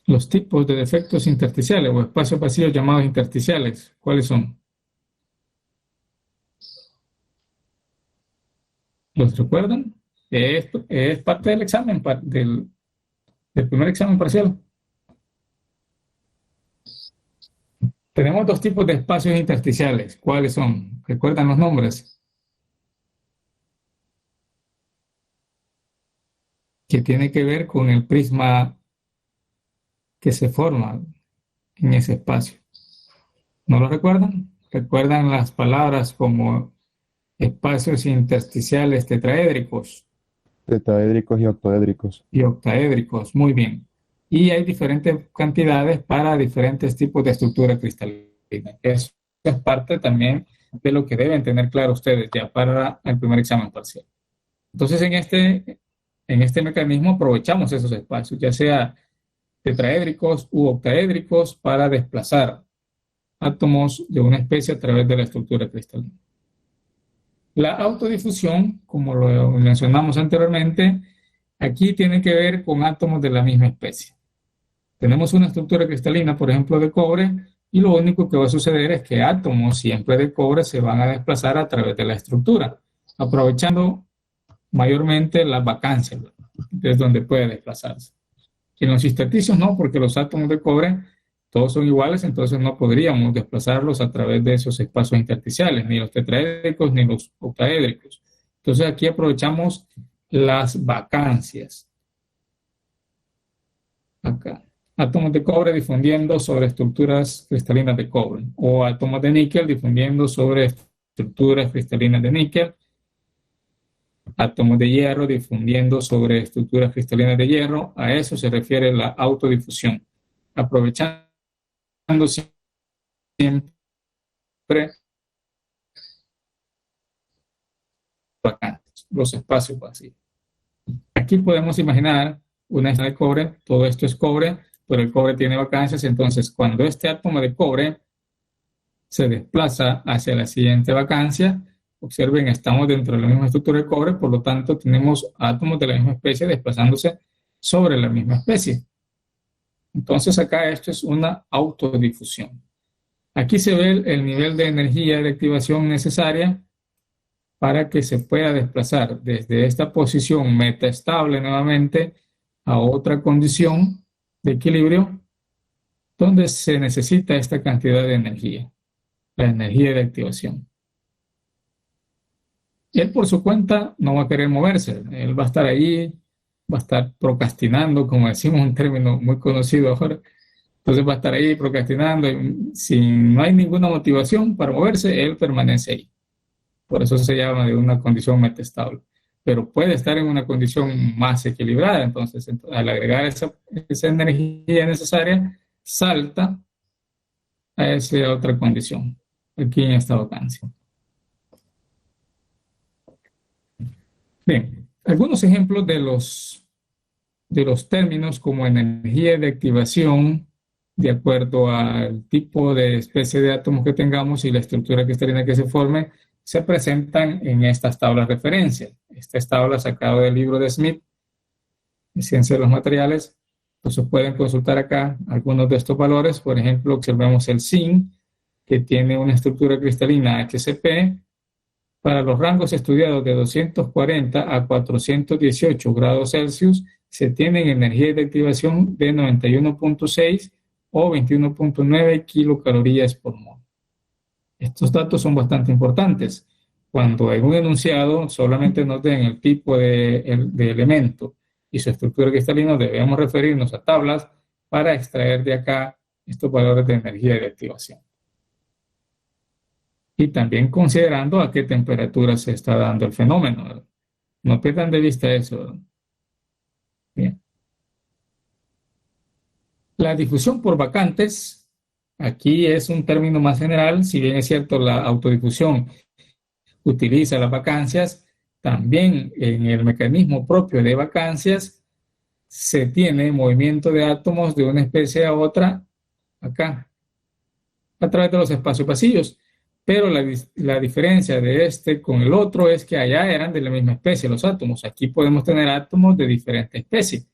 Los tipos de defectos intersticiales o espacios vacíos llamados intersticiales, ¿cuáles son? ¿Los recuerdan? Es parte del examen, del primer examen parcial. Tenemos dos tipos de espacios intersticiales. ¿Cuáles son? ¿Recuerdan los nombres? Que tiene que ver con el prisma que se forma en ese espacio. ¿No lo recuerdan? ¿Recuerdan las palabras como espacios intersticiales tetraédricos? Tetraédricos y octoédricos. Y octaédricos, muy bien. Y hay diferentes cantidades para diferentes tipos de estructura cristalina. Eso es parte también de lo que deben tener claro ustedes ya para el primer examen parcial. Entonces, en este mecanismo aprovechamos esos espacios, ya sea tetraédricos u octaédricos, para desplazar átomos de una especie a través de la estructura cristalina. La autodifusión, como lo mencionamos anteriormente, aquí tiene que ver con átomos de la misma especie. Tenemos una estructura cristalina, por ejemplo, de cobre, y lo único que va a suceder es que átomos siempre de cobre se van a desplazar a través de la estructura, aprovechando mayormente las vacancias, desde donde puede desplazarse. En los cistaticios no, porque los átomos de cobre todos son iguales, entonces no podríamos desplazarlos a través de esos espacios intersticiales, ni los tetraédricos ni los octaédricos. Entonces aquí aprovechamos las vacancias. Acá. Átomos de cobre difundiendo sobre estructuras cristalinas de cobre, o átomos de níquel difundiendo sobre estructuras cristalinas de níquel, átomos de hierro difundiendo sobre estructuras cristalinas de hierro. A eso se refiere la autodifusión, aprovechando siempre vacantes, los espacios vacíos. Aquí podemos imaginar una escena de cobre, todo esto es cobre, pero el cobre tiene vacancias, entonces cuando este átomo de cobre se desplaza hacia la siguiente vacancia, observen, estamos dentro de la misma estructura de cobre, por lo tanto tenemos átomos de la misma especie desplazándose sobre la misma especie. Entonces acá esto es una autodifusión. Aquí se ve el nivel de energía de activación necesaria para que se pueda desplazar desde esta posición metaestable nuevamente a otra condición de equilibrio donde se necesita esta cantidad de energía, la energía de activación. Él por su cuenta no va a querer moverse, él va a estar ahí, va a estar procrastinando, como decimos, un término muy conocido ahora. Entonces va a estar ahí procrastinando y si no hay ninguna motivación para moverse, él permanece ahí. Por eso se llama de una condición metaestable. Pero puede estar en una condición más equilibrada, entonces al agregar esa energía necesaria, salta a esa otra condición, aquí en esta vacancia. Bien, algunos ejemplos de los términos como energía de activación, de acuerdo al tipo de especie de átomos que tengamos y la estructura cristalina que se forme, se presentan en estas tablas de referencia. Esta es tabla sacada del libro de Smith, de Ciencia de los Materiales. Entonces pueden consultar acá algunos de estos valores. Por ejemplo, observemos el zinc, que tiene una estructura cristalina HCP. Para los rangos estudiados de 240 a 418 grados Celsius, se tienen energías de activación de 91.6 o 21.9 kilocalorías por mol. Estos datos son bastante importantes. Cuando en un enunciado solamente nos den el tipo de elemento y su estructura cristalina, debemos referirnos a tablas para extraer de acá estos valores de energía de activación. Y también considerando a qué temperatura se está dando el fenómeno, ¿verdad? No pierdan de vista eso, ¿verdad? Bien. La difusión por vacantes, aquí es un término más general. Si bien es cierto, la autodifusión utiliza las vacancias, también en el mecanismo propio de vacancias se tiene movimiento de átomos de una especie a otra acá, a través de los espacios vacíos. Pero la diferencia de este con el otro es que allá eran de la misma especie los átomos. Aquí podemos tener átomos de diferentes especies.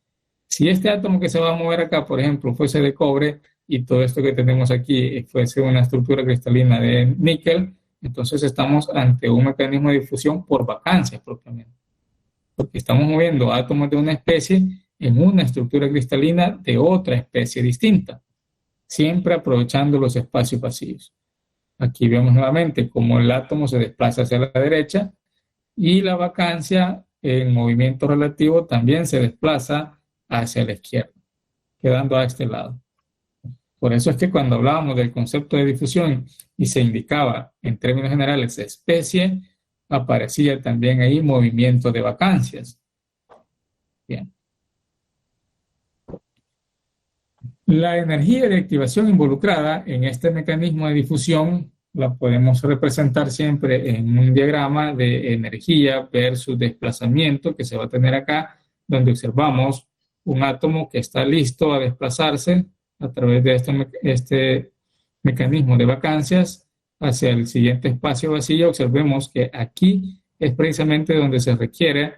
Si este átomo que se va a mover acá, por ejemplo, fuese de cobre y todo esto que tenemos aquí fuese una estructura cristalina de níquel, entonces estamos ante un mecanismo de difusión por vacancias propiamente. Porque estamos moviendo átomos de una especie en una estructura cristalina de otra especie distinta, siempre aprovechando los espacios vacíos. Aquí vemos nuevamente cómo el átomo se desplaza hacia la derecha y la vacancia en movimiento relativo también se desplaza hacia la izquierda, quedando a este lado. Por eso es que cuando hablábamos del concepto de difusión y se indicaba en términos generales especie, aparecía también ahí movimiento de vacancias. Bien. La energía de activación involucrada en este mecanismo de difusión la podemos representar siempre en un diagrama de energía versus desplazamiento que se va a tener acá, donde observamos un átomo que está listo a desplazarse a través de este mecanismo de vacancias hacia el siguiente espacio vacío. Observemos que aquí es precisamente donde se requiere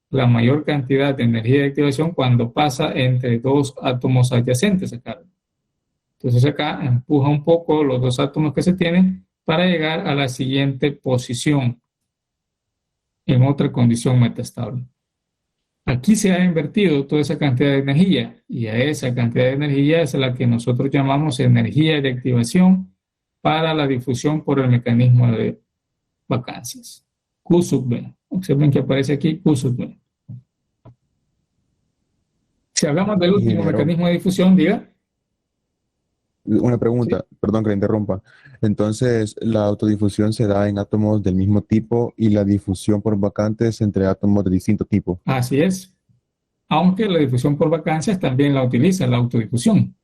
la mayor cantidad de energía de activación cuando pasa entre dos átomos adyacentes acá. Entonces acá empuja un poco los dos átomos que se tienen para llegar a la siguiente posición en otra condición metastable. Aquí se ha invertido toda esa cantidad de energía y a esa cantidad de energía es la que nosotros llamamos energía de activación para la difusión por el mecanismo de vacancias. Q sub B. Observen que aparece aquí Q sub B. Si hablamos del último mecanismo de difusión, diga. Una pregunta, sí. Perdón que la interrumpa. Entonces, la autodifusión se da en átomos del mismo tipo y la difusión por vacantes entre átomos de distinto tipo. Así es. Aunque la difusión por vacancias también la utiliza la autodifusión.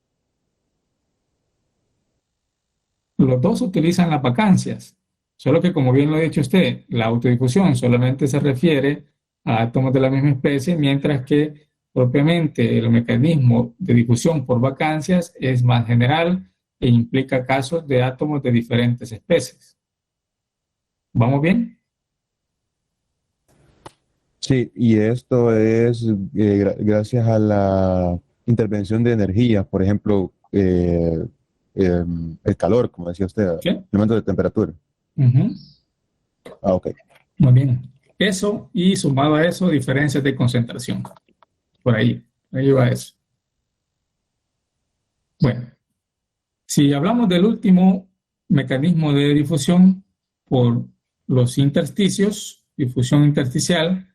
Los dos utilizan las vacancias. Solo que, como bien lo ha dicho usted, la autodifusión solamente se refiere a átomos de la misma especie, mientras que propiamente el mecanismo de difusión por vacancias es más general e implica casos de átomos de diferentes especies. ¿Vamos bien? Sí, y esto es gracias a la intervención de energía, por ejemplo, el calor, como decía usted, elementos de temperatura. Ok. Muy bien. Eso, y sumado a eso, diferencias de concentración. Por ahí va eso. Bueno, si hablamos del último mecanismo de difusión por los intersticios, difusión intersticial,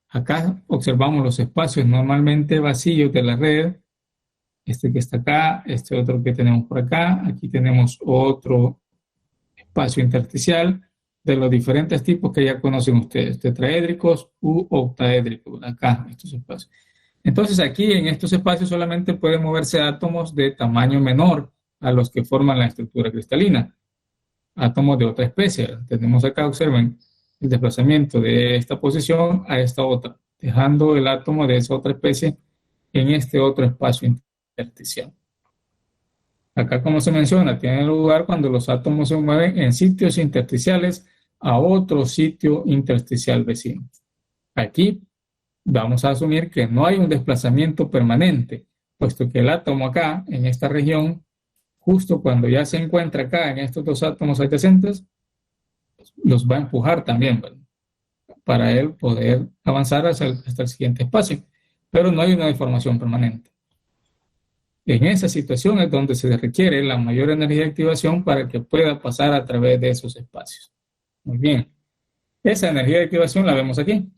acá observamos los espacios normalmente vacíos de la red, este que está acá, este otro que tenemos por acá, aquí tenemos otro espacio intersticial de los diferentes tipos que ya conocen ustedes, tetraédricos u octaédricos, acá estos espacios. Entonces aquí en estos espacios solamente pueden moverse átomos de tamaño menor a los que forman la estructura cristalina. Átomos de otra especie. Tenemos acá, observen, el desplazamiento de esta posición a esta otra, dejando el átomo de esa otra especie en este otro espacio intersticial. Acá, como se menciona, tiene lugar cuando los átomos se mueven en sitios intersticiales a otro sitio intersticial vecino. Aquí vamos a asumir que no hay un desplazamiento permanente, puesto que el átomo acá, en esta región, justo cuando ya se encuentra acá en estos dos átomos adyacentes, los va a empujar también, ¿verdad?, para él poder avanzar hasta el siguiente espacio. Pero no hay una deformación permanente. En esa situación es donde se requiere la mayor energía de activación para que pueda pasar a través de esos espacios. Muy bien. Esa energía de activación la vemos aquí.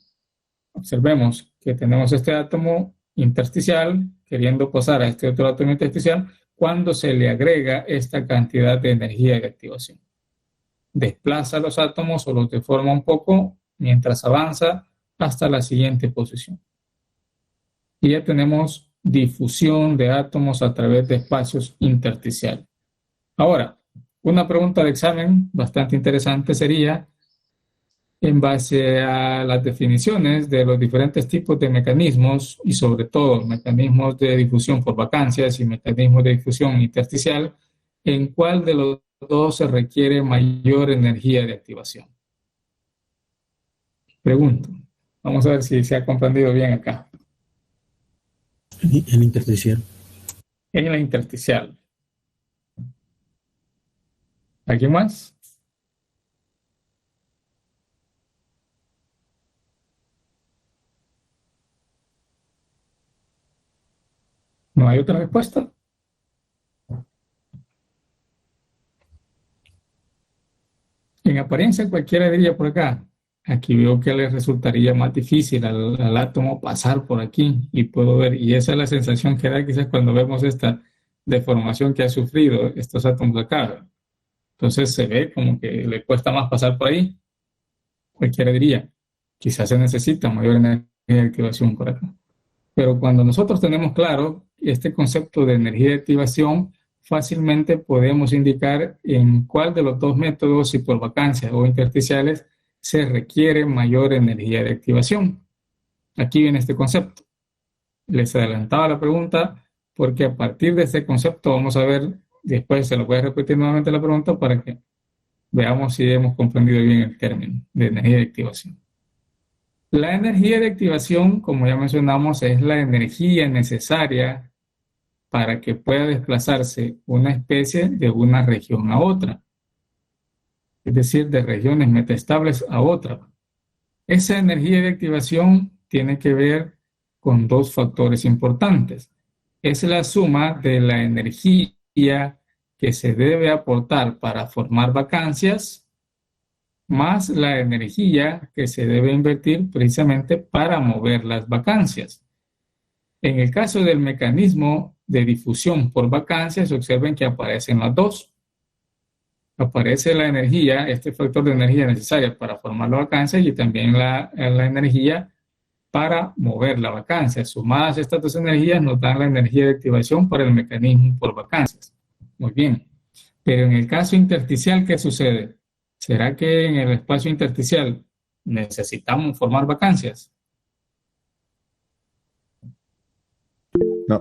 Observemos que tenemos este átomo intersticial queriendo pasar a este otro átomo intersticial cuando se le agrega esta cantidad de energía de activación. Desplaza los átomos o los deforma un poco mientras avanza hasta la siguiente posición. Y ya tenemos difusión de átomos a través de espacios intersticiales. Ahora, una pregunta de examen bastante interesante sería, en base a las definiciones de los diferentes tipos de mecanismos y sobre todo mecanismos de difusión por vacancias y mecanismos de difusión intersticial, ¿en cuál de los dos se requiere mayor energía de activación? Pregunto. Vamos a ver si se ha comprendido bien acá. En intersticial. En la intersticial. ¿Alguien más? ¿No hay otra respuesta? En apariencia cualquiera diría por acá. Aquí veo que le resultaría más difícil al átomo pasar por aquí y puedo ver, y esa es la sensación que da quizás cuando vemos esta deformación que ha sufrido estos átomos acá. Entonces se ve como que le cuesta más pasar por ahí. Cualquiera diría, quizás se necesita mayor energía de activación por acá. Pero cuando nosotros tenemos claro este concepto de energía de activación, fácilmente podemos indicar en cuál de los dos métodos, si por vacancias o intersticiales, se requiere mayor energía de activación. Aquí viene este concepto. Les adelantaba la pregunta porque a partir de este concepto vamos a ver, después se lo voy a repetir nuevamente la pregunta para que veamos si hemos comprendido bien el término de energía de activación. La energía de activación, como ya mencionamos, es la energía necesaria para que pueda desplazarse una especie de una región a otra, es decir, de regiones metaestables a otra. Esa energía de activación tiene que ver con dos factores importantes. Es la suma de la energía que se debe aportar para formar vacancias más la energía que se debe invertir precisamente para mover las vacancias. En el caso del mecanismo de difusión por vacancias, observen que aparecen las dos. Aparece la energía, este factor de energía necesaria para formar la vacancia y también la energía para mover la vacancia. Sumadas estas dos energías nos dan la energía de activación para el mecanismo por vacancias. Muy bien. Pero en el caso intersticial, ¿qué sucede? ¿Será que en el espacio intersticial necesitamos formar vacancias?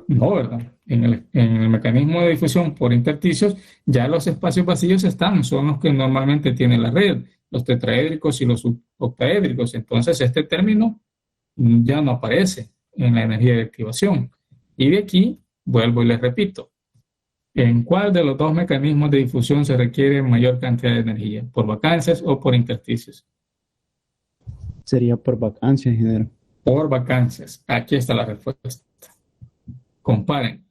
No, ¿verdad? En el mecanismo de difusión por intersticios, ya los espacios vacíos son los que normalmente tiene la red, los tetraédricos y los octaédricos. Entonces, este término ya no aparece en la energía de activación. Y de aquí, vuelvo y les repito, ¿en cuál de los dos mecanismos de difusión se requiere mayor cantidad de energía? ¿Por vacancias o por intersticios? Sería por vacancias, ingeniero. Por vacancias. Aquí está la respuesta. Comparen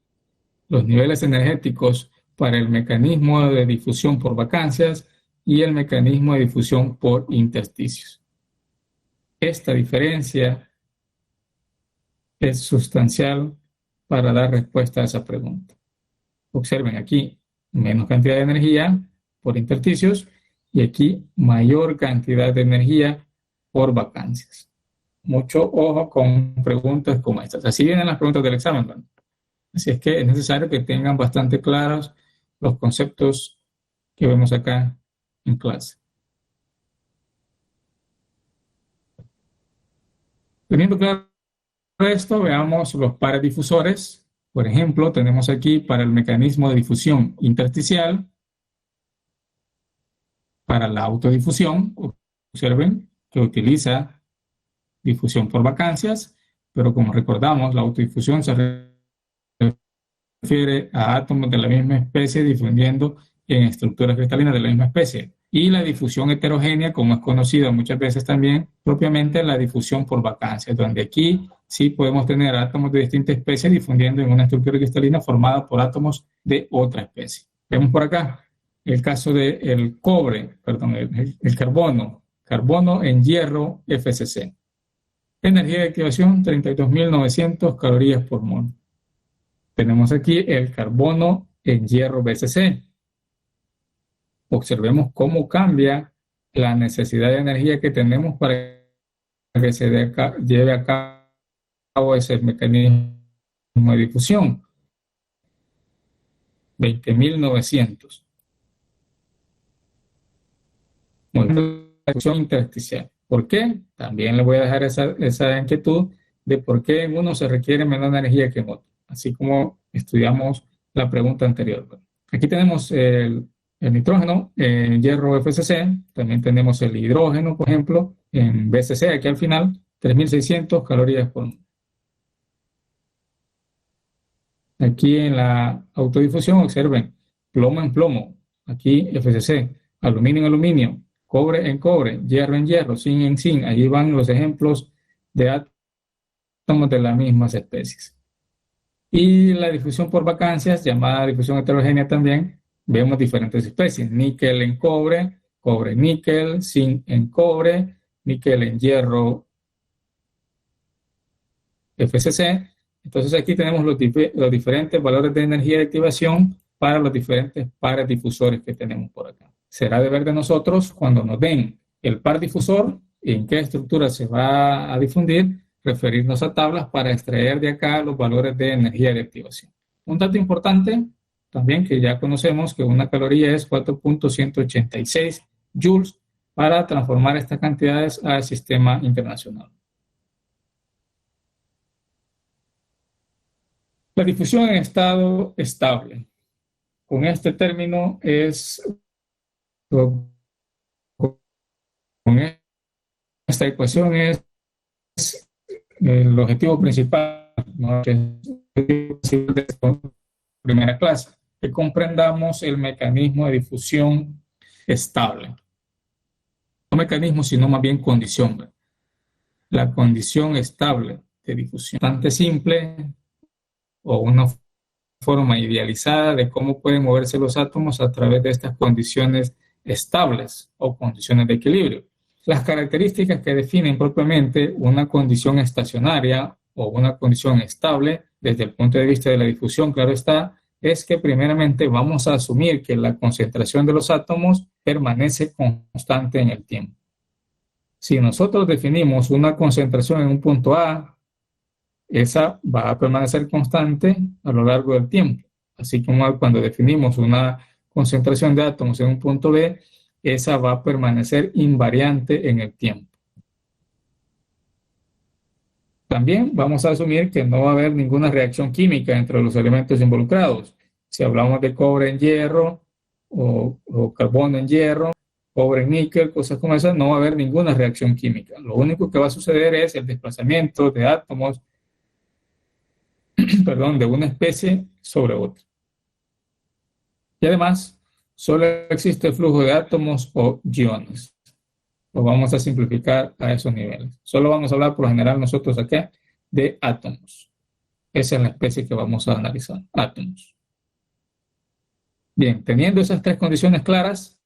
los niveles energéticos para el mecanismo de difusión por vacancias y el mecanismo de difusión por intersticios. Esta diferencia es sustancial para dar respuesta a esa pregunta. Observen aquí menos cantidad de energía por intersticios y aquí mayor cantidad de energía por vacancias. Mucho ojo con preguntas como estas. Así vienen las preguntas del examen, ¿no? Así es que es necesario que tengan bastante claros los conceptos que vemos acá en clase. Teniendo claro esto, veamos los pares difusores. Por ejemplo, tenemos aquí para el mecanismo de difusión intersticial, para la autodifusión, observen que utiliza difusión por vacancias, pero como recordamos, la autodifusión se refiere a átomos de la misma especie difundiendo en estructuras cristalinas de la misma especie. Y la difusión heterogénea, como es conocida muchas veces también, propiamente la difusión por vacancias, donde aquí sí podemos tener átomos de distintas especies difundiendo en una estructura cristalina formada por átomos de otra especie. Vemos por acá el caso del cobre, perdón, el carbono en hierro FCC. Energía de activación 32.900 calorías por mol. Tenemos aquí el carbono en hierro BCC. Observemos cómo cambia la necesidad de energía que tenemos para que se lleve a cabo ese mecanismo de difusión. 20.900. Bueno, la difusión intersticial. ¿Por qué? También le voy a dejar esa inquietud de por qué en uno se requiere menos energía que en otro, así como estudiamos la pregunta anterior. Aquí tenemos el nitrógeno en hierro FCC, también tenemos el hidrógeno, por ejemplo, en BCC, aquí al final, 3.600 calorías por mol. Aquí en la autodifusión, observen, plomo en plomo, aquí FCC, aluminio en aluminio, cobre en cobre, hierro en hierro, zinc en zinc. Allí van los ejemplos de átomos de las mismas especies. Y la difusión por vacancias, llamada difusión heterogénea también, vemos diferentes especies. Níquel en cobre, cobre en níquel, zinc en cobre, níquel en hierro FCC. Entonces aquí tenemos los diferentes valores de energía de activación para los diferentes pares difusores que tenemos por acá. Será deber de nosotros, cuando nos den el par difusor y en qué estructura se va a difundir, referirnos a tablas para extraer de acá los valores de energía de activación. Un dato importante también que ya conocemos, que una caloría es 4.186 joules para transformar estas cantidades al sistema internacional. La difusión en estado estable. Con este término es... Con esta ecuación es el objetivo principal, ¿no?, de primera clase, que comprendamos el mecanismo de difusión estable. No mecanismo, sino más bien condición, ¿verdad? La condición estable de difusión. Bastante simple, o una forma idealizada de cómo pueden moverse los átomos a través de estas condiciones estables o condiciones de equilibrio. Las características que definen propiamente una condición estacionaria o una condición estable desde el punto de vista de la difusión, claro está, es que primeramente vamos a asumir que la concentración de los átomos permanece constante en el tiempo. Si nosotros definimos una concentración en un punto A, esa va a permanecer constante a lo largo del tiempo. Así como cuando definimos una concentración de átomos en un punto B, esa va a permanecer invariante en el tiempo. También vamos a asumir que no va a haber ninguna reacción química entre los elementos involucrados. Si hablamos de cobre en hierro o carbono en hierro, cobre en níquel, cosas como esas, no va a haber ninguna reacción química. Lo único que va a suceder es el desplazamiento de átomos de una especie sobre otra. Y además, solo existe el flujo de átomos o iones. Lo vamos a simplificar a esos niveles. Solo vamos a hablar por lo general nosotros acá de átomos. Esa es la especie que vamos a analizar, átomos. Bien, teniendo esas tres condiciones claras,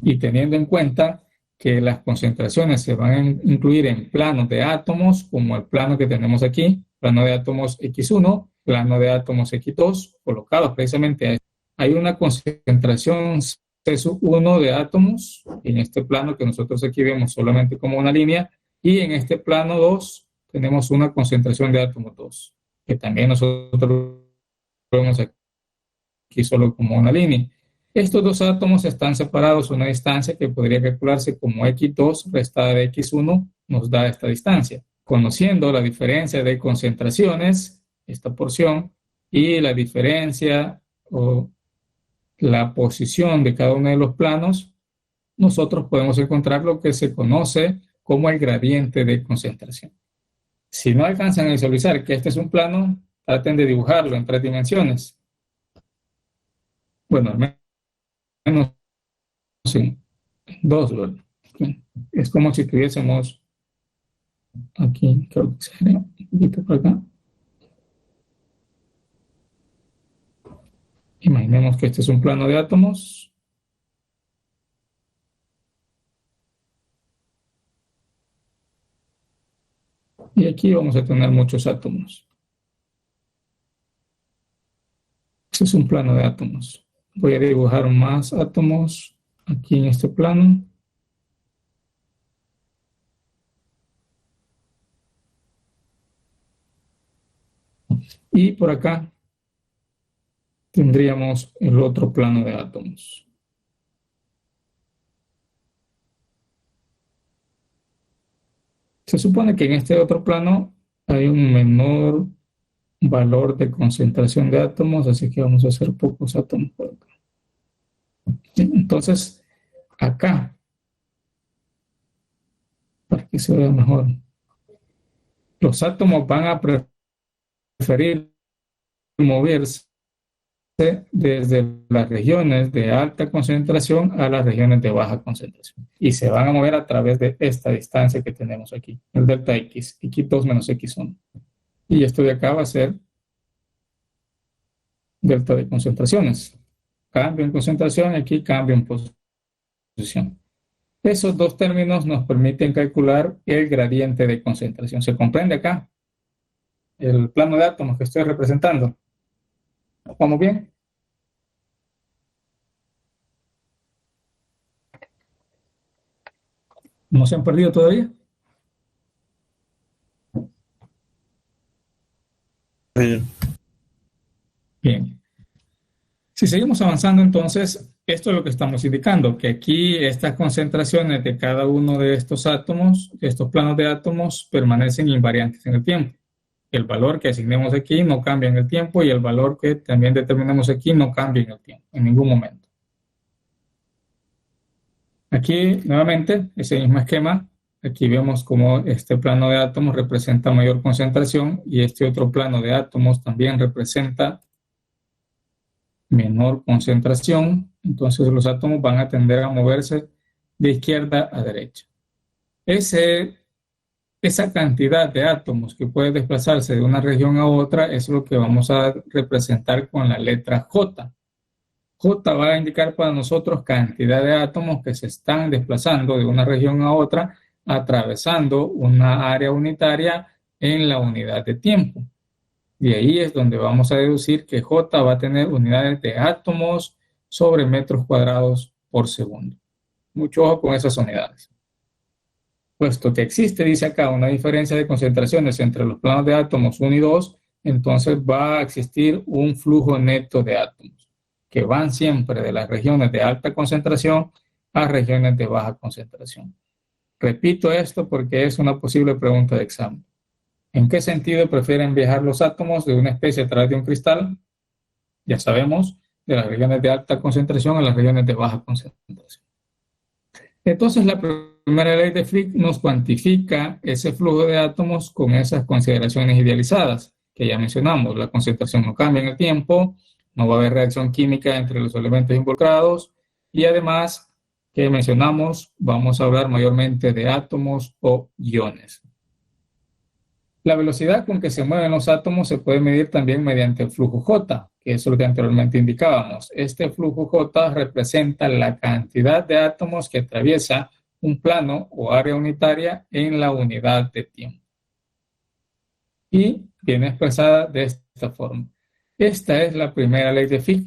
y teniendo en cuenta que las concentraciones se van a incluir en planos de átomos, como el plano que tenemos aquí, plano de átomos X1, plano de átomos X2, colocados precisamente ahí. Hay una concentración C1 de átomos en este plano que nosotros aquí vemos solamente como una línea, y en este plano 2 tenemos una concentración de átomos 2, que también nosotros vemos aquí solo como una línea. Estos dos átomos están separados a una distancia que podría calcularse como x2 restada de x1 nos da esta distancia. Conociendo la diferencia de concentraciones, esta porción, y la diferencia o la posición de cada uno de los planos, nosotros podemos encontrar lo que se conoce como el gradiente de concentración. Si no alcanzan a visualizar que este es un plano, traten de dibujarlo en 3 dimensiones. Bueno, al menos en 2, ¿verdad? Es como si tuviésemos aquí, creo que sería un poquito por acá. Imaginemos que este es un plano de átomos. Y aquí vamos a tener muchos átomos. Este es un plano de átomos. Voy a dibujar más átomos aquí en este plano. Y por acá tendríamos el otro plano de átomos. Se supone que en este otro plano hay un menor valor de concentración de átomos, así que vamos a hacer pocos átomos por acá. Entonces, acá, para que se vea mejor, los átomos van a preferir moverse desde las regiones de alta concentración a las regiones de baja concentración. Y se van a mover a través de esta distancia que tenemos aquí, el delta X, X2 menos X1. Y esto de acá va a ser delta de concentraciones. Cambio en concentración, aquí cambio en posición. Esos dos términos nos permiten calcular el gradiente de concentración. ¿Se comprende acá? El plano de átomos que estoy representando. ¿Vamos bien? ¿No se han perdido todavía? Bien. Si seguimos avanzando, entonces, esto es lo que estamos indicando, que aquí estas concentraciones de cada uno de estos átomos, de estos planos de átomos, permanecen invariantes en el tiempo. El valor que asignemos aquí no cambia en el tiempo y el valor que también determinemos aquí no cambia en el tiempo, en ningún momento. Aquí, nuevamente, ese mismo esquema. Aquí vemos cómo este plano de átomos representa mayor concentración y este otro plano de átomos también representa menor concentración. Entonces los átomos van a tender a moverse de izquierda a derecha. Esa cantidad de átomos que puede desplazarse de una región a otra es lo que vamos a representar con la letra J. J va a indicar para nosotros cantidad de átomos que se están desplazando de una región a otra, atravesando una área unitaria en la unidad de tiempo. Y ahí es donde vamos a deducir que J va a tener unidades de átomos sobre metros cuadrados por segundo. Mucho ojo con esas unidades. Puesto que existe, dice acá, una diferencia de concentraciones entre los planos de átomos 1 y 2, entonces va a existir un flujo neto de átomos, que van siempre de las regiones de alta concentración a regiones de baja concentración. Repito esto porque es una posible pregunta de examen. ¿En qué sentido prefieren viajar los átomos de una especie a través de un cristal? Ya sabemos, de las regiones de alta concentración a las regiones de baja concentración. Entonces, la primera ley de Fick nos cuantifica ese flujo de átomos con esas consideraciones idealizadas que ya mencionamos. La concentración no cambia en el tiempo, no va a haber reacción química entre los elementos involucrados y además, que mencionamos, vamos a hablar mayormente de átomos o iones. La velocidad con que se mueven los átomos se puede medir también mediante el flujo J, que es lo que anteriormente indicábamos. Este flujo J representa la cantidad de átomos que atraviesa un plano o área unitaria en la unidad de tiempo. Y viene expresada de esta forma. Esta es la primera ley de Fick,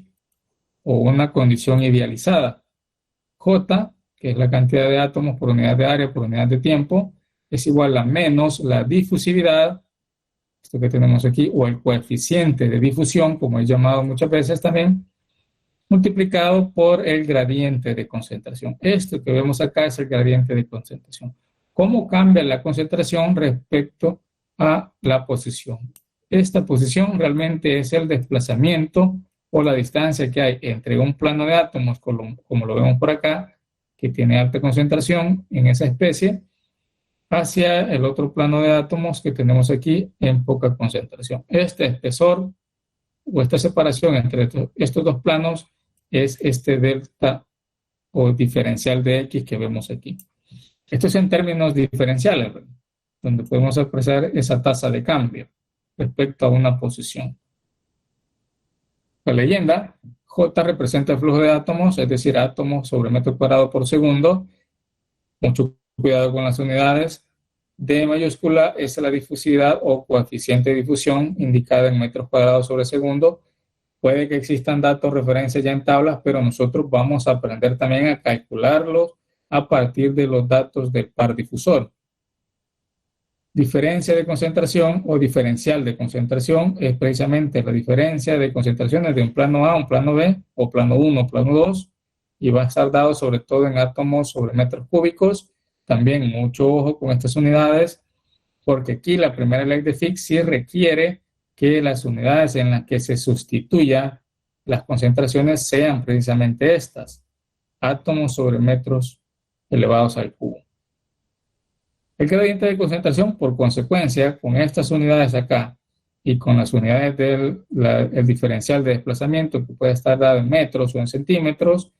o una condición idealizada. J, que es la cantidad de átomos por unidad de área por unidad de tiempo, es igual a menos la difusividad, esto que tenemos aquí, o el coeficiente de difusión, como es llamado muchas veces también, multiplicado por el gradiente de concentración. Esto que vemos acá es el gradiente de concentración. ¿Cómo cambia la concentración respecto a la posición? Esta posición realmente es el desplazamiento o la distancia que hay entre un plano de átomos, como lo vemos por acá, que tiene alta concentración en esa especie, hacia el otro plano de átomos que tenemos aquí en poca concentración. Este espesor o esta separación entre estos dos planos es este delta o diferencial de X que vemos aquí. Esto es en términos diferenciales, ¿verdad?, donde podemos expresar esa tasa de cambio respecto a una posición. La leyenda, J representa el flujo de átomos, es decir, átomos sobre metro cuadrado por segundo. Mucho cuidado con las unidades. D mayúscula es la difusividad o coeficiente de difusión indicada en metros cuadrados sobre segundo. Puede que existan datos, referencias ya en tablas, pero nosotros vamos a aprender también a calcularlos a partir de los datos del par difusor. Diferencia de concentración o diferencial de concentración es precisamente la diferencia de concentraciones de un plano A a un plano B, o plano 1 o plano 2, y va a estar dado sobre todo en átomos sobre metros cúbicos. También mucho ojo con estas unidades, porque aquí la primera ley de Fick sí requiere que las unidades en las que se sustituya las concentraciones sean precisamente estas: átomos sobre metros elevados al cubo. El gradiente de concentración, por consecuencia, con estas unidades acá y con las unidades del diferencial de desplazamiento, que puede estar dado en metros o en centímetros,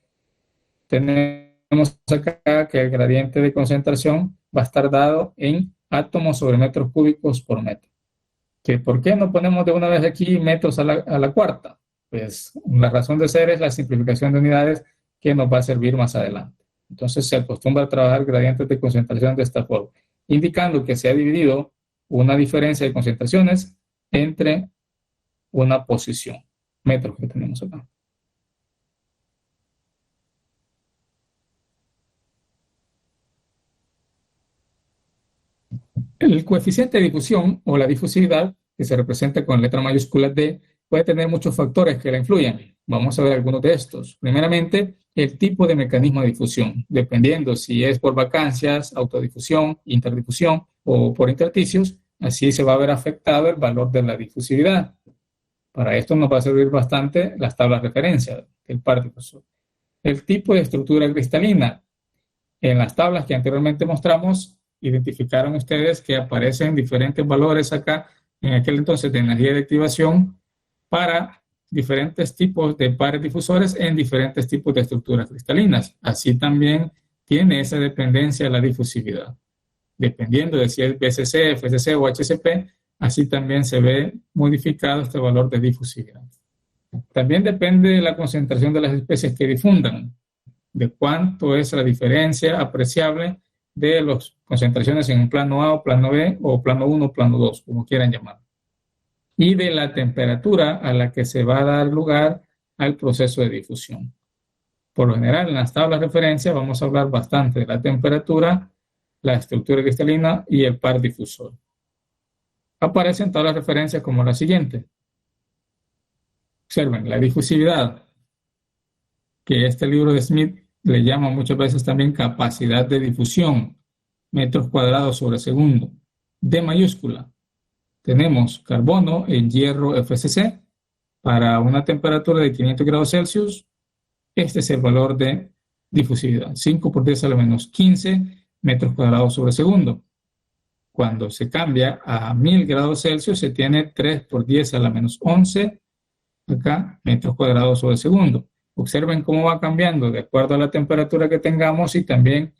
tenemos acá que el gradiente de concentración va a estar dado en átomos sobre metros cúbicos por metro. ¿Por qué no ponemos de una vez aquí metros a la cuarta? Pues la razón de ser es la simplificación de unidades que nos va a servir más adelante. Entonces se acostumbra a trabajar gradientes de concentración de esta forma, indicando que se ha dividido una diferencia de concentraciones entre una posición, metros que tenemos acá. El coeficiente de difusión o la difusividad, que se representa con letra mayúscula D, puede tener muchos factores que la influyen. Vamos a ver algunos de estos. Primeramente, el tipo de mecanismo de difusión, dependiendo si es por vacancias, autodifusión, interdifusión o por intersticios, así se va a ver afectado el valor de la difusividad. Para esto nos va a servir bastante las tablas de referencia del par difusor. El tipo de estructura cristalina. En las tablas que anteriormente mostramos, identificaron ustedes que aparecen diferentes valores acá, en aquel entonces, de energía de activación para diferentes tipos de pares difusores en diferentes tipos de estructuras cristalinas. Así también tiene esa dependencia la difusividad. Dependiendo de si es BCC, FCC o HCP, así también se ve modificado este valor de difusividad. También depende de la concentración de las especies que difundan, de cuánto es la diferencia apreciable de las concentraciones en un plano A o plano B o plano 1 o plano 2, como quieran llamar, y de la temperatura a la que se va a dar lugar al proceso de difusión. Por lo general, en las tablas de referencia vamos a hablar bastante de la temperatura, la estructura cristalina y el par difusor. Aparecen tablas de referencia como la siguiente. Observen, la difusividad, que este libro de Smith le llama muchas veces también capacidad de difusión, metros cuadrados sobre segundo. D mayúscula. Tenemos carbono en hierro FCC para una temperatura de 500 grados Celsius. Este es el valor de difusividad, 5 por 10 a la menos 15 metros cuadrados sobre segundo. Cuando se cambia a 1000 grados Celsius se tiene 3 por 10 a la menos 11 acá, metros cuadrados sobre segundo. Observen cómo va cambiando de acuerdo a la temperatura que tengamos y también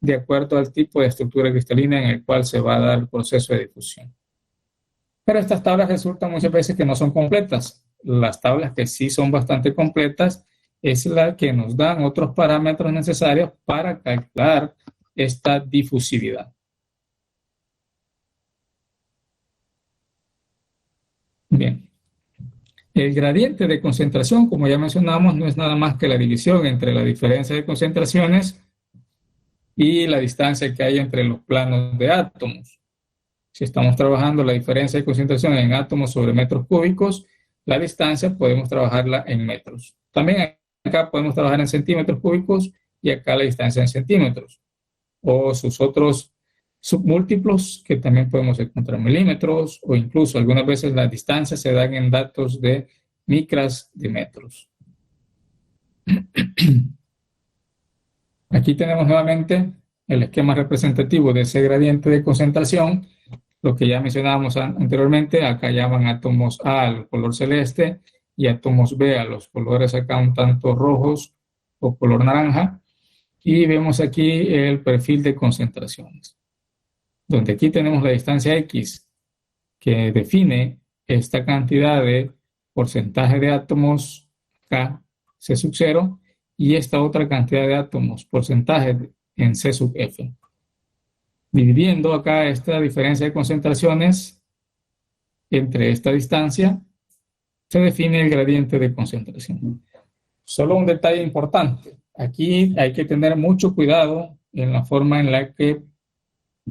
de acuerdo al tipo de estructura cristalina en el cual se va a dar el proceso de difusión. Pero estas tablas resultan muchas veces que no son completas. Las tablas que sí son bastante completas es la que nos dan otros parámetros necesarios para calcular esta difusividad. Bien. El gradiente de concentración, como ya mencionamos, no es nada más que la división entre la diferencia de concentraciones y la distancia que hay entre los planos de átomos. Si estamos trabajando la diferencia de concentración en átomos sobre metros cúbicos, la distancia podemos trabajarla en metros. También acá podemos trabajar en centímetros cúbicos y acá la distancia en centímetros. O sus otros submúltiplos que también podemos encontrar en milímetros, o incluso algunas veces las distancias se dan en datos de micras de metros. Aquí tenemos nuevamente el esquema representativo de ese gradiente de concentración, lo que ya mencionábamos anteriormente. Acá llaman átomos A al color celeste y átomos B a los colores acá un tanto rojos o color naranja. Y vemos aquí el perfil de concentraciones, donde aquí tenemos la distancia X, que define esta cantidad de porcentaje de átomos K, C sub 0, y esta otra cantidad de átomos, porcentaje en C sub F. Dividiendo acá esta diferencia de concentraciones entre esta distancia, se define el gradiente de concentración. Solo un detalle importante. Aquí hay que tener mucho cuidado en la forma en la que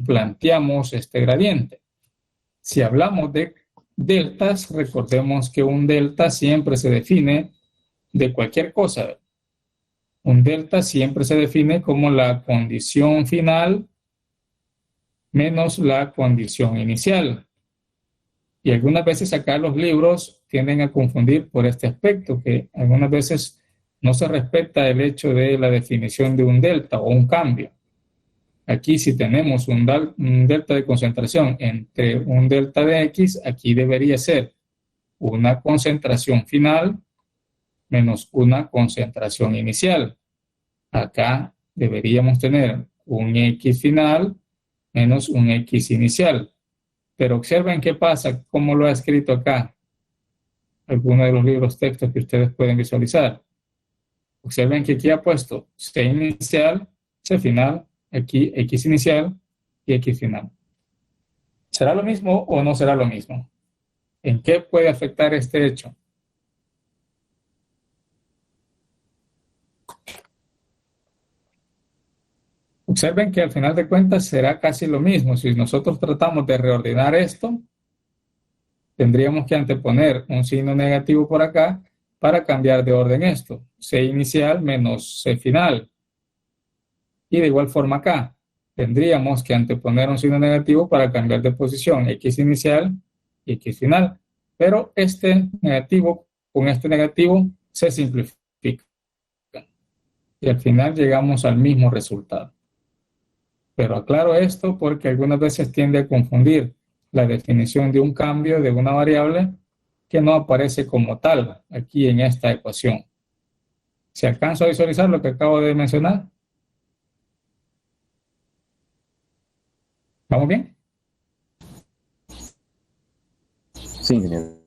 planteamos este gradiente. Si hablamos de deltas, recordemos que un delta siempre se define de cualquier cosa. Un delta siempre se define como la condición final menos la condición inicial. Y algunas veces acá los libros tienden a confundir por este aspecto, que algunas veces no se respeta el hecho de la definición de un delta o un cambio. Aquí si tenemos un delta de concentración entre un delta de X, aquí debería ser una concentración final menos una concentración inicial. Acá deberíamos tener un X final menos un X inicial. Pero observen qué pasa, cómo lo ha escrito acá alguno de los libros textos que ustedes pueden visualizar. Observen que aquí ha puesto C inicial, C final, aquí X inicial y X final. ¿Será lo mismo o no será lo mismo? ¿En qué puede afectar este hecho? Observen que al final de cuentas será casi lo mismo. Si nosotros tratamos de reordenar esto, tendríamos que anteponer un signo negativo por acá para cambiar de orden esto. C inicial menos C final. Y de igual forma acá, tendríamos que anteponer un signo negativo para cambiar de posición. X inicial y X final. Pero este negativo con este negativo se simplifica. Y al final llegamos al mismo resultado. Pero aclaro esto porque algunas veces tiende a confundir la definición de un cambio de una variable que no aparece como tal aquí en esta ecuación. ¿Se alcanza a visualizar lo que acabo de mencionar? ¿Vamos bien? Sí, ingeniero.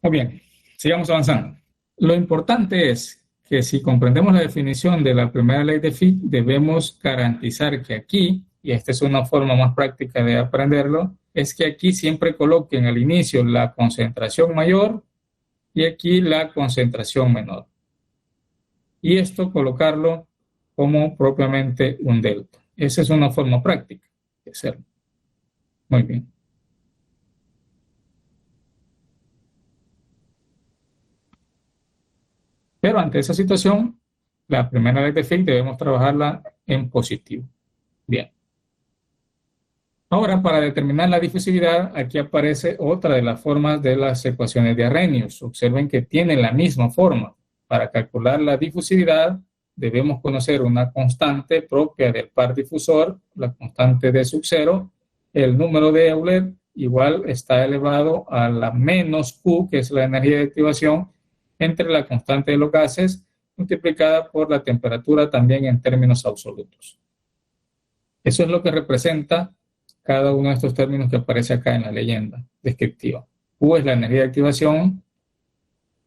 Muy bien, sigamos avanzando. Lo importante es que si comprendemos la definición de la primera ley de Fick, debemos garantizar que aquí, y esta es una forma más práctica de aprenderlo, es que aquí siempre coloquen al inicio la concentración mayor y aquí la concentración menor. Y esto colocarlo como propiamente un delta. Esa es una forma práctica de hacerlo. Muy bien. Pero ante esa situación, la primera ley de Fick debemos trabajarla en positivo. Bien. Ahora, para determinar la difusividad, aquí aparece otra de las formas de las ecuaciones de Arrhenius. Observen que tienen la misma forma. Para calcular la difusividad, debemos conocer una constante propia del par difusor, la constante de sub 0. El número de Euler igual está elevado a la menos Q, que es la energía de activación, entre la constante de los gases, multiplicada por la temperatura también en términos absolutos. Eso es lo que representa cada uno de estos términos que aparece acá en la leyenda descriptiva. Q es la energía de activación,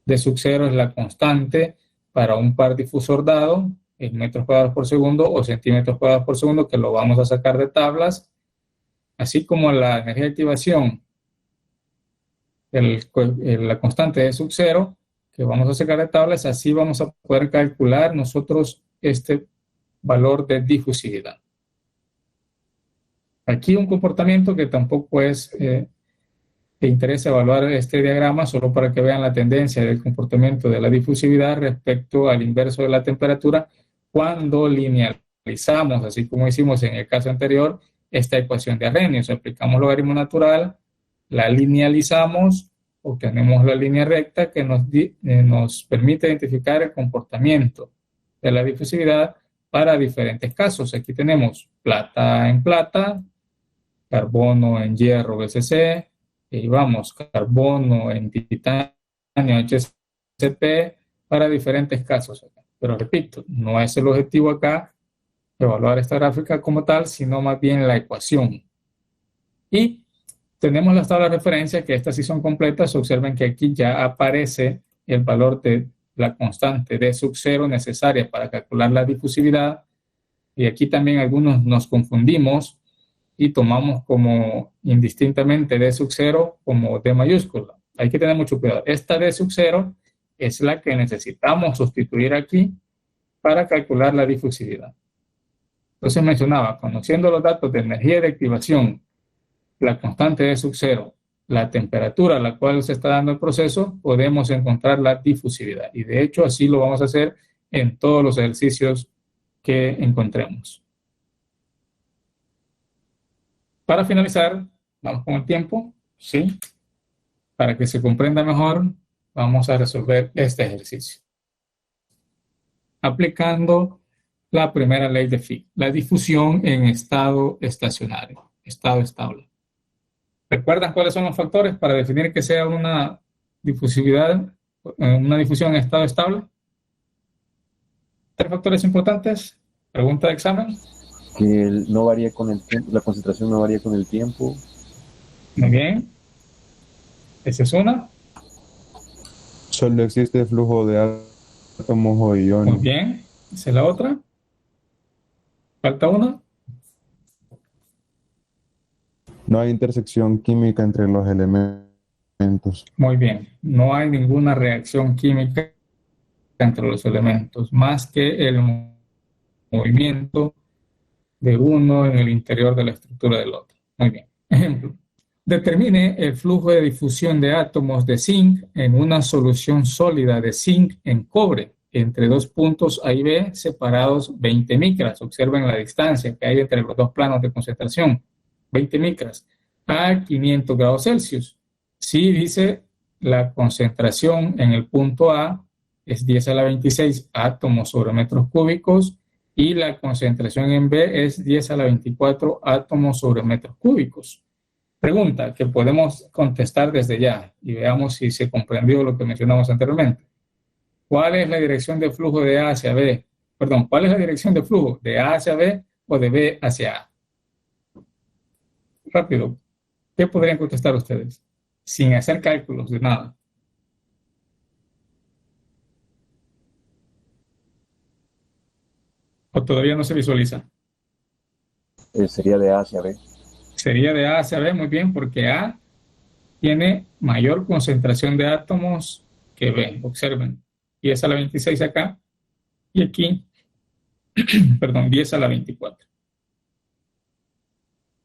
D sub 0 es la constante para un par difusor dado, en metros cuadrados por segundo o centímetros cuadrados por segundo, que lo vamos a sacar de tablas, así como la energía de activación, la constante de sub 0, que vamos a sacar de tablas, así vamos a poder calcular nosotros este valor de difusividad. Aquí un comportamiento que tampoco es te interesa evaluar este diagrama solo para que vean la tendencia del comportamiento de la difusividad respecto al inverso de la temperatura cuando linealizamos, así como hicimos en el caso anterior, esta ecuación de Arrhenius. Aplicamos logaritmo natural, la linealizamos, obtenemos la línea recta que nos permite identificar el comportamiento de la difusividad para diferentes casos. Aquí tenemos plata en plata, carbono en hierro BCC, y vamos, carbono en titanio HCP para diferentes casos. Pero repito, no es el objetivo acá evaluar esta gráfica como tal, sino más bien la ecuación. Y tenemos las tablas de referencia, que estas sí son completas. Observen que aquí ya aparece el valor de la constante D sub 0 necesaria para calcular la difusividad. Y aquí también algunos nos confundimos y tomamos como indistintamente D sub 0 como D mayúscula. Hay que tener mucho cuidado. Esta D sub 0 es la que necesitamos sustituir aquí para calcular la difusividad. Entonces mencionaba, conociendo los datos de energía de activación, la constante D sub 0, la temperatura a la cual se está dando el proceso, podemos encontrar la difusividad. Y de hecho así lo vamos a hacer en todos los ejercicios que encontremos. Para finalizar, vamos con el tiempo, ¿sí? Para que se comprenda mejor, vamos a resolver este ejercicio. Aplicando la primera ley de Fick, la difusión en estado estacionario, estado estable. ¿Recuerdan cuáles son los factores para definir que sea una difusividad, una difusión en estado estable? 3 factores importantes. Pregunta de examen. Que no varía con el tiempo, la concentración no varía con el tiempo. Muy bien. Esa es una. Solo existe flujo de átomos o iones. Muy bien. Esa es la otra. Falta una. No hay intersección química entre los elementos. Muy bien. No hay ninguna reacción química entre los elementos, más que el movimiento de uno en el interior de la estructura del otro. Muy bien. Ejemplo. Determine el flujo de difusión de átomos de zinc en una solución sólida de zinc en cobre entre 2 puntos A y B separados 20 micras. Observen la distancia que hay entre los 2 planos de concentración. 20 micras a 500 grados Celsius. Si dice la concentración en el punto A es 10 a la 26 átomos sobre metros cúbicos y la concentración en B es 10 a la 24 átomos sobre metros cúbicos. Pregunta que podemos contestar desde ya y veamos si se comprendió lo que mencionamos anteriormente. ¿Cuál es la dirección de flujo de A hacia B? Perdón, ¿cuál es la dirección de flujo? ¿De A hacia B o de B hacia A? Rápido. ¿Qué podrían contestar ustedes? Sin hacer cálculos de nada. ¿O todavía no se visualiza? Sería de A hacia B. Sería de A hacia B, muy bien, porque A tiene mayor concentración de átomos que B. Observen, 10 a la 26 acá y aquí, perdón, 10 a la 24.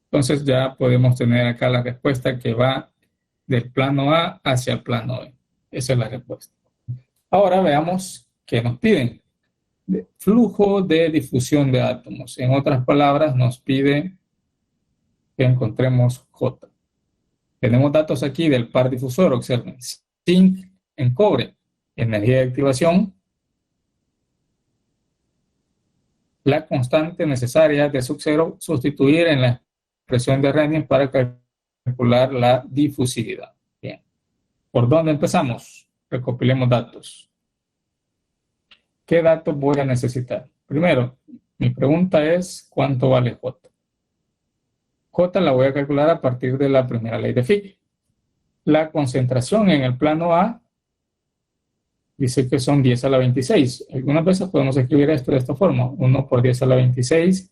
Entonces ya podemos tener acá la respuesta que va del plano A hacia el plano B. Esa es la respuesta. Ahora veamos qué nos piden. Flujo de difusión de átomos. En otras palabras, nos pide que encontremos J. Tenemos datos aquí del par difusor. Observen. Zinc en cobre. Energía de activación. La constante necesaria de sub 0 sustituir en la expresión de Arrhenius para calcular la difusividad. Bien. ¿Por dónde empezamos? Recopilemos datos. ¿Qué datos voy a necesitar? Primero, mi pregunta es ¿cuánto vale J? J la voy a calcular a partir de la primera ley de Fick. La concentración en el plano A dice que son 10 a la 26. Algunas veces podemos escribir esto de esta forma. 1 por 10 a la 26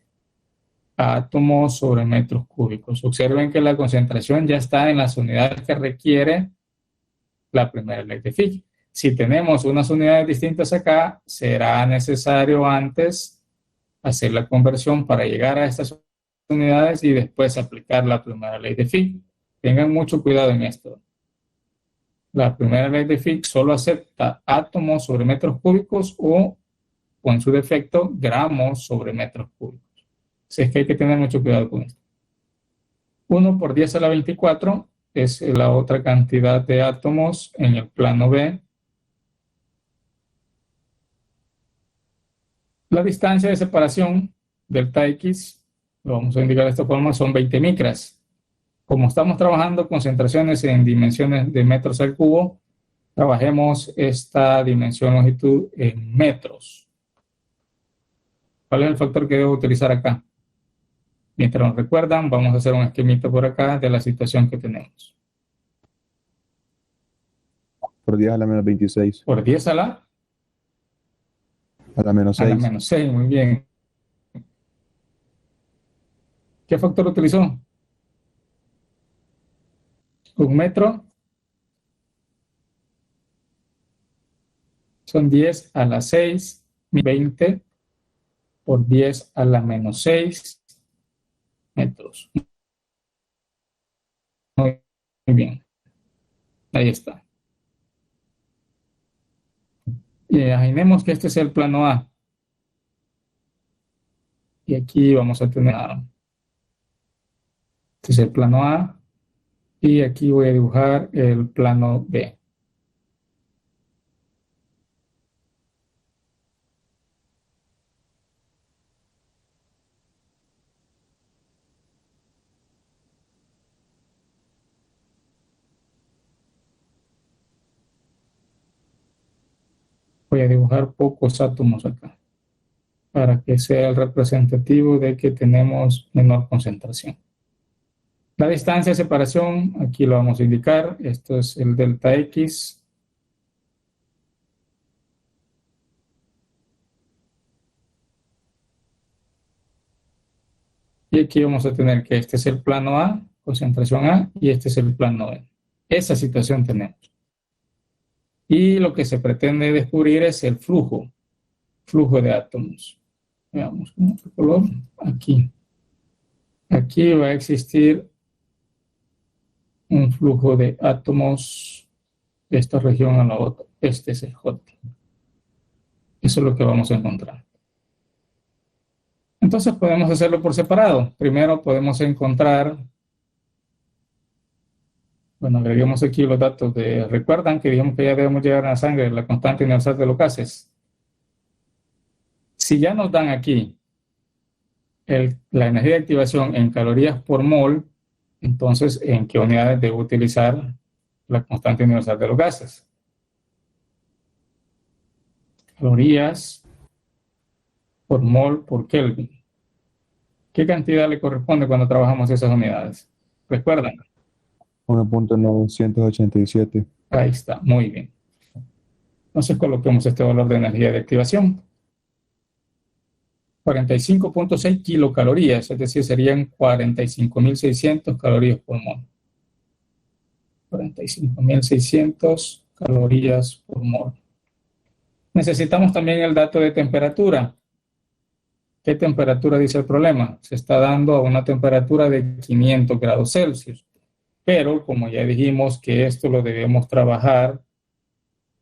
átomos sobre metros cúbicos. Observen que la concentración ya está en las unidades que requiere la primera ley de Fick. Si tenemos unas unidades distintas acá, será necesario antes hacer la conversión para llegar a estas unidades y después aplicar la primera ley de Fick. tengan mucho cuidado en esto. La primera ley de Fick solo acepta átomos sobre metros cúbicos o en su defecto, gramos sobre metros cúbicos. Así es que hay que tener mucho cuidado con esto. 1 por 10 a la 24 es la otra cantidad de átomos en el plano B. La distancia de separación, delta X, lo vamos a indicar de esta forma, son 20 micras. Como estamos trabajando concentraciones en dimensiones de metros al cubo, trabajemos esta dimensión longitud en metros. ¿Cuál es el factor que debo utilizar acá? Mientras nos recuerdan, vamos a hacer un esquemita por acá de la situación que tenemos. Por 10 a la menos 26. Por 10 a la menos 6. A la menos 6, muy bien. ¿Qué factor utilizó? Un metro. Son 10 a la 6, 20 por 10 a la menos 6 metros. Muy bien. Ahí está. Y imaginemos que este es el plano A. Y aquí vamos a tener... Este es el plano A. Y aquí voy a dibujar el plano B. Voy a dibujar pocos átomos acá, para que sea el representativo de que tenemos menor concentración. La distancia de separación, aquí lo vamos a indicar, esto es el delta X. Y aquí vamos a tener que este es el plano A, concentración A, y este es el plano B. Esa situación tenemos. Y lo que se pretende descubrir es el flujo de átomos. Veamos con otro color, aquí. Aquí va a existir un flujo de átomos de esta región a la otra. Este es el J. Eso es lo que vamos a encontrar. Entonces podemos hacerlo por separado. Primero podemos encontrar, bueno, agreguemos aquí los datos de, recuerdan que dijimos que ya debemos llegar a la sangre la constante universal de los gases. Si ya nos dan aquí la energía de activación en calorías por mol, entonces, ¿en qué unidades debo utilizar la constante universal de los gases? Calorías por mol por Kelvin. ¿Qué cantidad le corresponde cuando trabajamos esas unidades? ¿Recuerdan? 1.987. Ahí está, muy bien. Entonces coloquemos este valor de energía de activación. 45.6 kilocalorías, es decir, serían 45.600 calorías por mol. 45.600 calorías por mol. Necesitamos también el dato de temperatura. ¿Qué temperatura dice el problema? Se está dando a una temperatura de 500 grados Celsius. Pero, como ya dijimos que esto lo debemos trabajar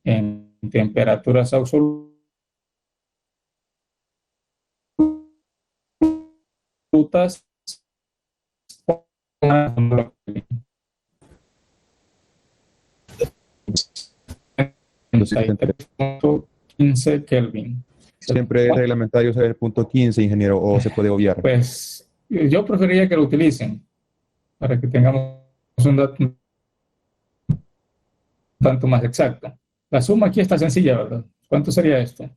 en temperaturas absolutas, .15 Kelvin. Siempre es reglamentario saber el punto 15, ingeniero, o se puede obviar. Pues yo preferiría que lo utilicen para que tengamos un dato un tanto más exacto. La suma aquí está sencilla, ¿verdad? ¿Cuánto sería esto?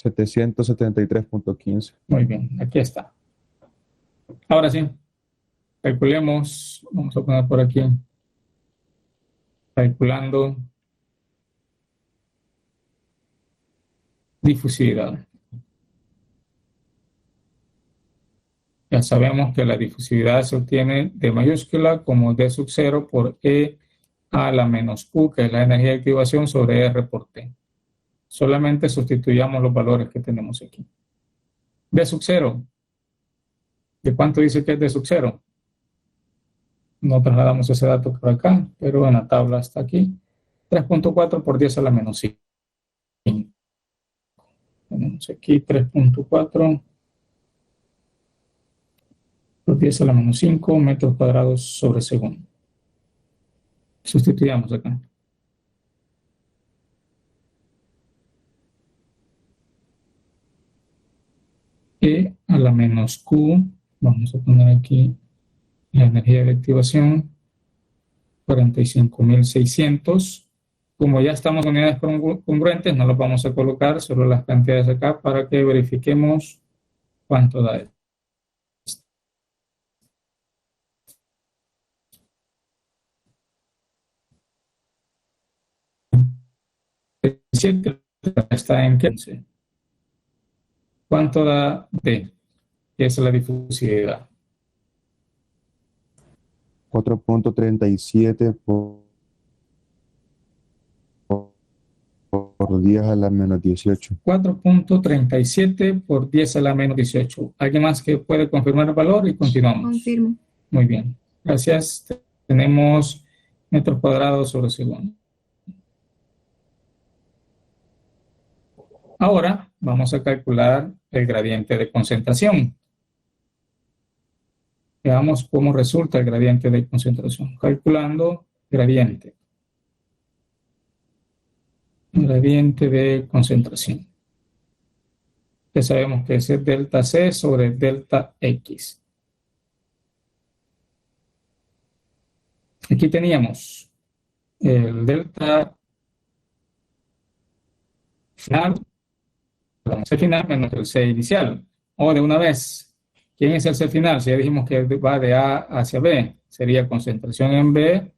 773.15. Muy bien, aquí está. Ahora sí, calculemos, vamos a poner por aquí, calculando difusividad. Ya sabemos que la difusividad se obtiene de mayúscula como D sub 0 por E a la menos Q, que es la energía de activación, sobre R por T. Solamente sustituyamos los valores que tenemos aquí. D sub 0. ¿De cuánto dice que es D sub 0? no trasladamos ese dato por acá, pero en la tabla está aquí. 3.4 por 10 a la menos 5. Tenemos aquí 3.4 por 10 a la menos 5 metros cuadrados sobre segundo. Sustituyamos acá. E a la menos Q, vamos a poner aquí la energía de activación, 45.600. Como ya estamos en unidades congruentes, no los vamos a colocar, solo las cantidades acá para que verifiquemos cuánto da esto. Está en 15. ¿Cuánto da D? Que es la difusividad. 4.37 por 10 a la menos 18. 4.37 por 10 a la menos 18. ¿Alguien más que puede confirmar el valor? Y continuamos. Confirmo. Muy bien. Gracias. Tenemos metros cuadrados sobre segundo. Ahora vamos a calcular el gradiente de concentración. Veamos cómo resulta el gradiente de concentración. Calculando gradiente. Gradiente de concentración. Ya sabemos que es delta C sobre delta X. Aquí teníamos el delta final, el C final menos el C inicial. O de una vez, ¿quién es el C final? Si ya dijimos que va de A hacia B, sería concentración en B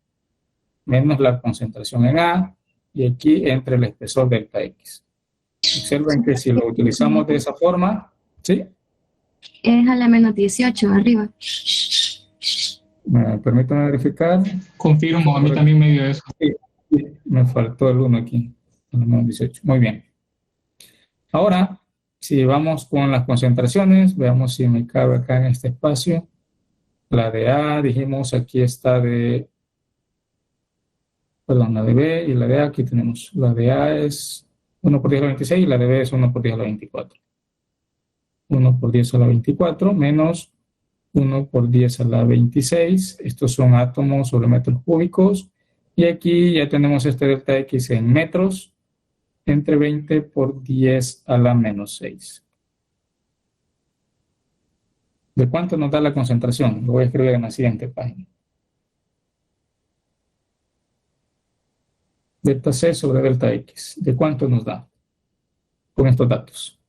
menos la concentración en A, y aquí entre el espesor delta X. Observen que si lo utilizamos de esa forma, ¿sí? Es a la menos 18, arriba. Permítanme verificar. Confirmo, a mí también me dio eso. Sí, me faltó el 1 aquí, a la menos 18. Muy bien. Ahora, si vamos con las concentraciones, veamos si me cabe acá en este espacio. La de A, dijimos, aquí está de... Perdón, la de B y la de A, aquí tenemos. La de A es 1 por 10 a la 26 y la de B es 1 por 10 a la 24. 1 por 10 a la 24 menos 1 por 10 a la 26. Estos son átomos sobre metros cúbicos. Y aquí ya tenemos este delta X en metros, entre 20 por 10 a la menos 6. ¿De cuánto nos da la concentración? Lo voy a escribir en la siguiente página. Delta C sobre delta X. ¿De cuánto nos da con estos datos?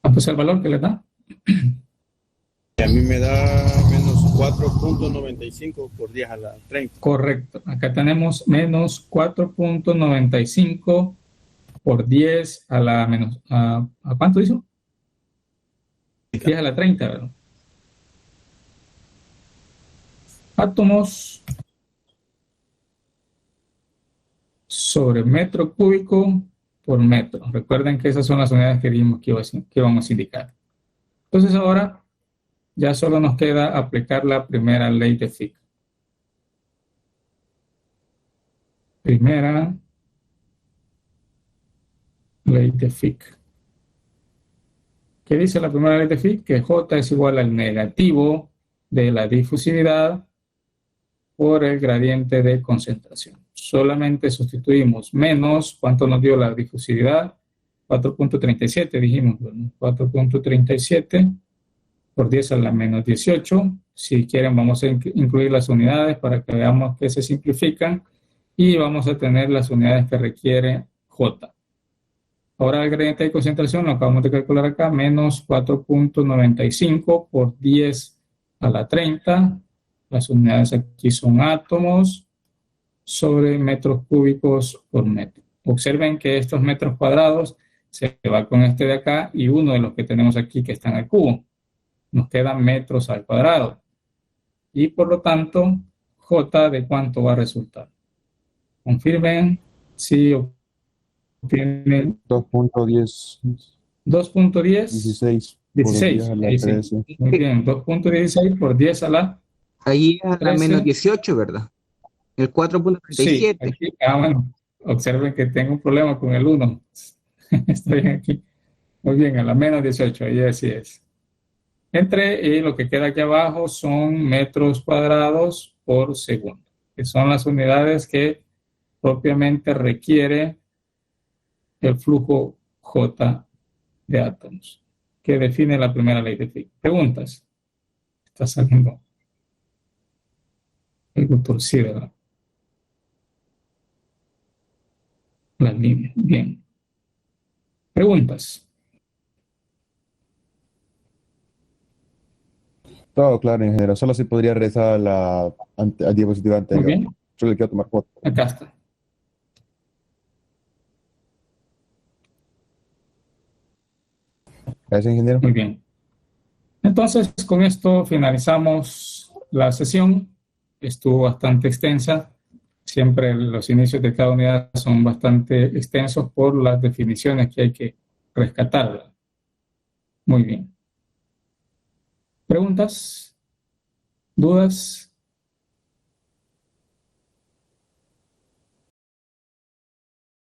¿Cuánto es el valor que le da? A mí me da menos 4.95 por 10 a la 30. Correcto. Acá tenemos menos 4.95 por 10 a la menos... ¿A cuánto hizo? 10 a la 30, ¿verdad? Átomos sobre metro cúbico por metro. Recuerden que esas son las unidades que dijimos que íbamos a indicar. Entonces ahora ya solo nos queda aplicar la primera ley de Fick. Primera ley de Fick. ¿Qué dice la primera ley de Fick? Que J es igual al negativo de la difusividad por el gradiente de concentración. Solamente sustituimos menos, ¿cuánto nos dio la difusividad? 4.37 dijimos, ¿no? 4.37 por 10 a la menos 18. Si quieren vamos a incluir las unidades para que veamos que se simplifican y vamos a tener las unidades que requiere J. Ahora el gradiente de concentración lo acabamos de calcular acá, menos 4.95 por 10 a la 30. Las unidades aquí son átomos sobre metros cúbicos por metro. Observen que estos metros cuadrados se va con este de acá y uno de los que tenemos aquí que están al cubo. Nos quedan metros al cuadrado. Y por lo tanto, J de cuánto va a resultar. Confirmen si tiene 2.10. 2.10. 16. 16. Ahí sí. Muy bien, 2.16 por 10 a la... Ahí es a la 13. menos 18, ¿verdad? El 4.37. Sí, aquí, bueno, observen que tengo un problema con el 1. Estoy aquí. Muy bien, a la menos 18, ahí así es. Y lo que queda aquí abajo son metros cuadrados por segundo, que son las unidades que propiamente requiere el flujo J de átomos, que define la primera ley de Fick. Preguntas. Está saliendo algo torcida la línea. Bien. Preguntas. Todo claro, ingeniero. Solo se podría regresar al diapositiva anterior. Muy bien. Solo le quiero tomar foto. Acá está. Gracias, ingeniero. Muy bien. Entonces, con esto finalizamos la sesión. Estuvo bastante extensa. Siempre los inicios de cada unidad son bastante extensos por las definiciones que hay que rescatar. Muy bien. ¿Preguntas? ¿Dudas?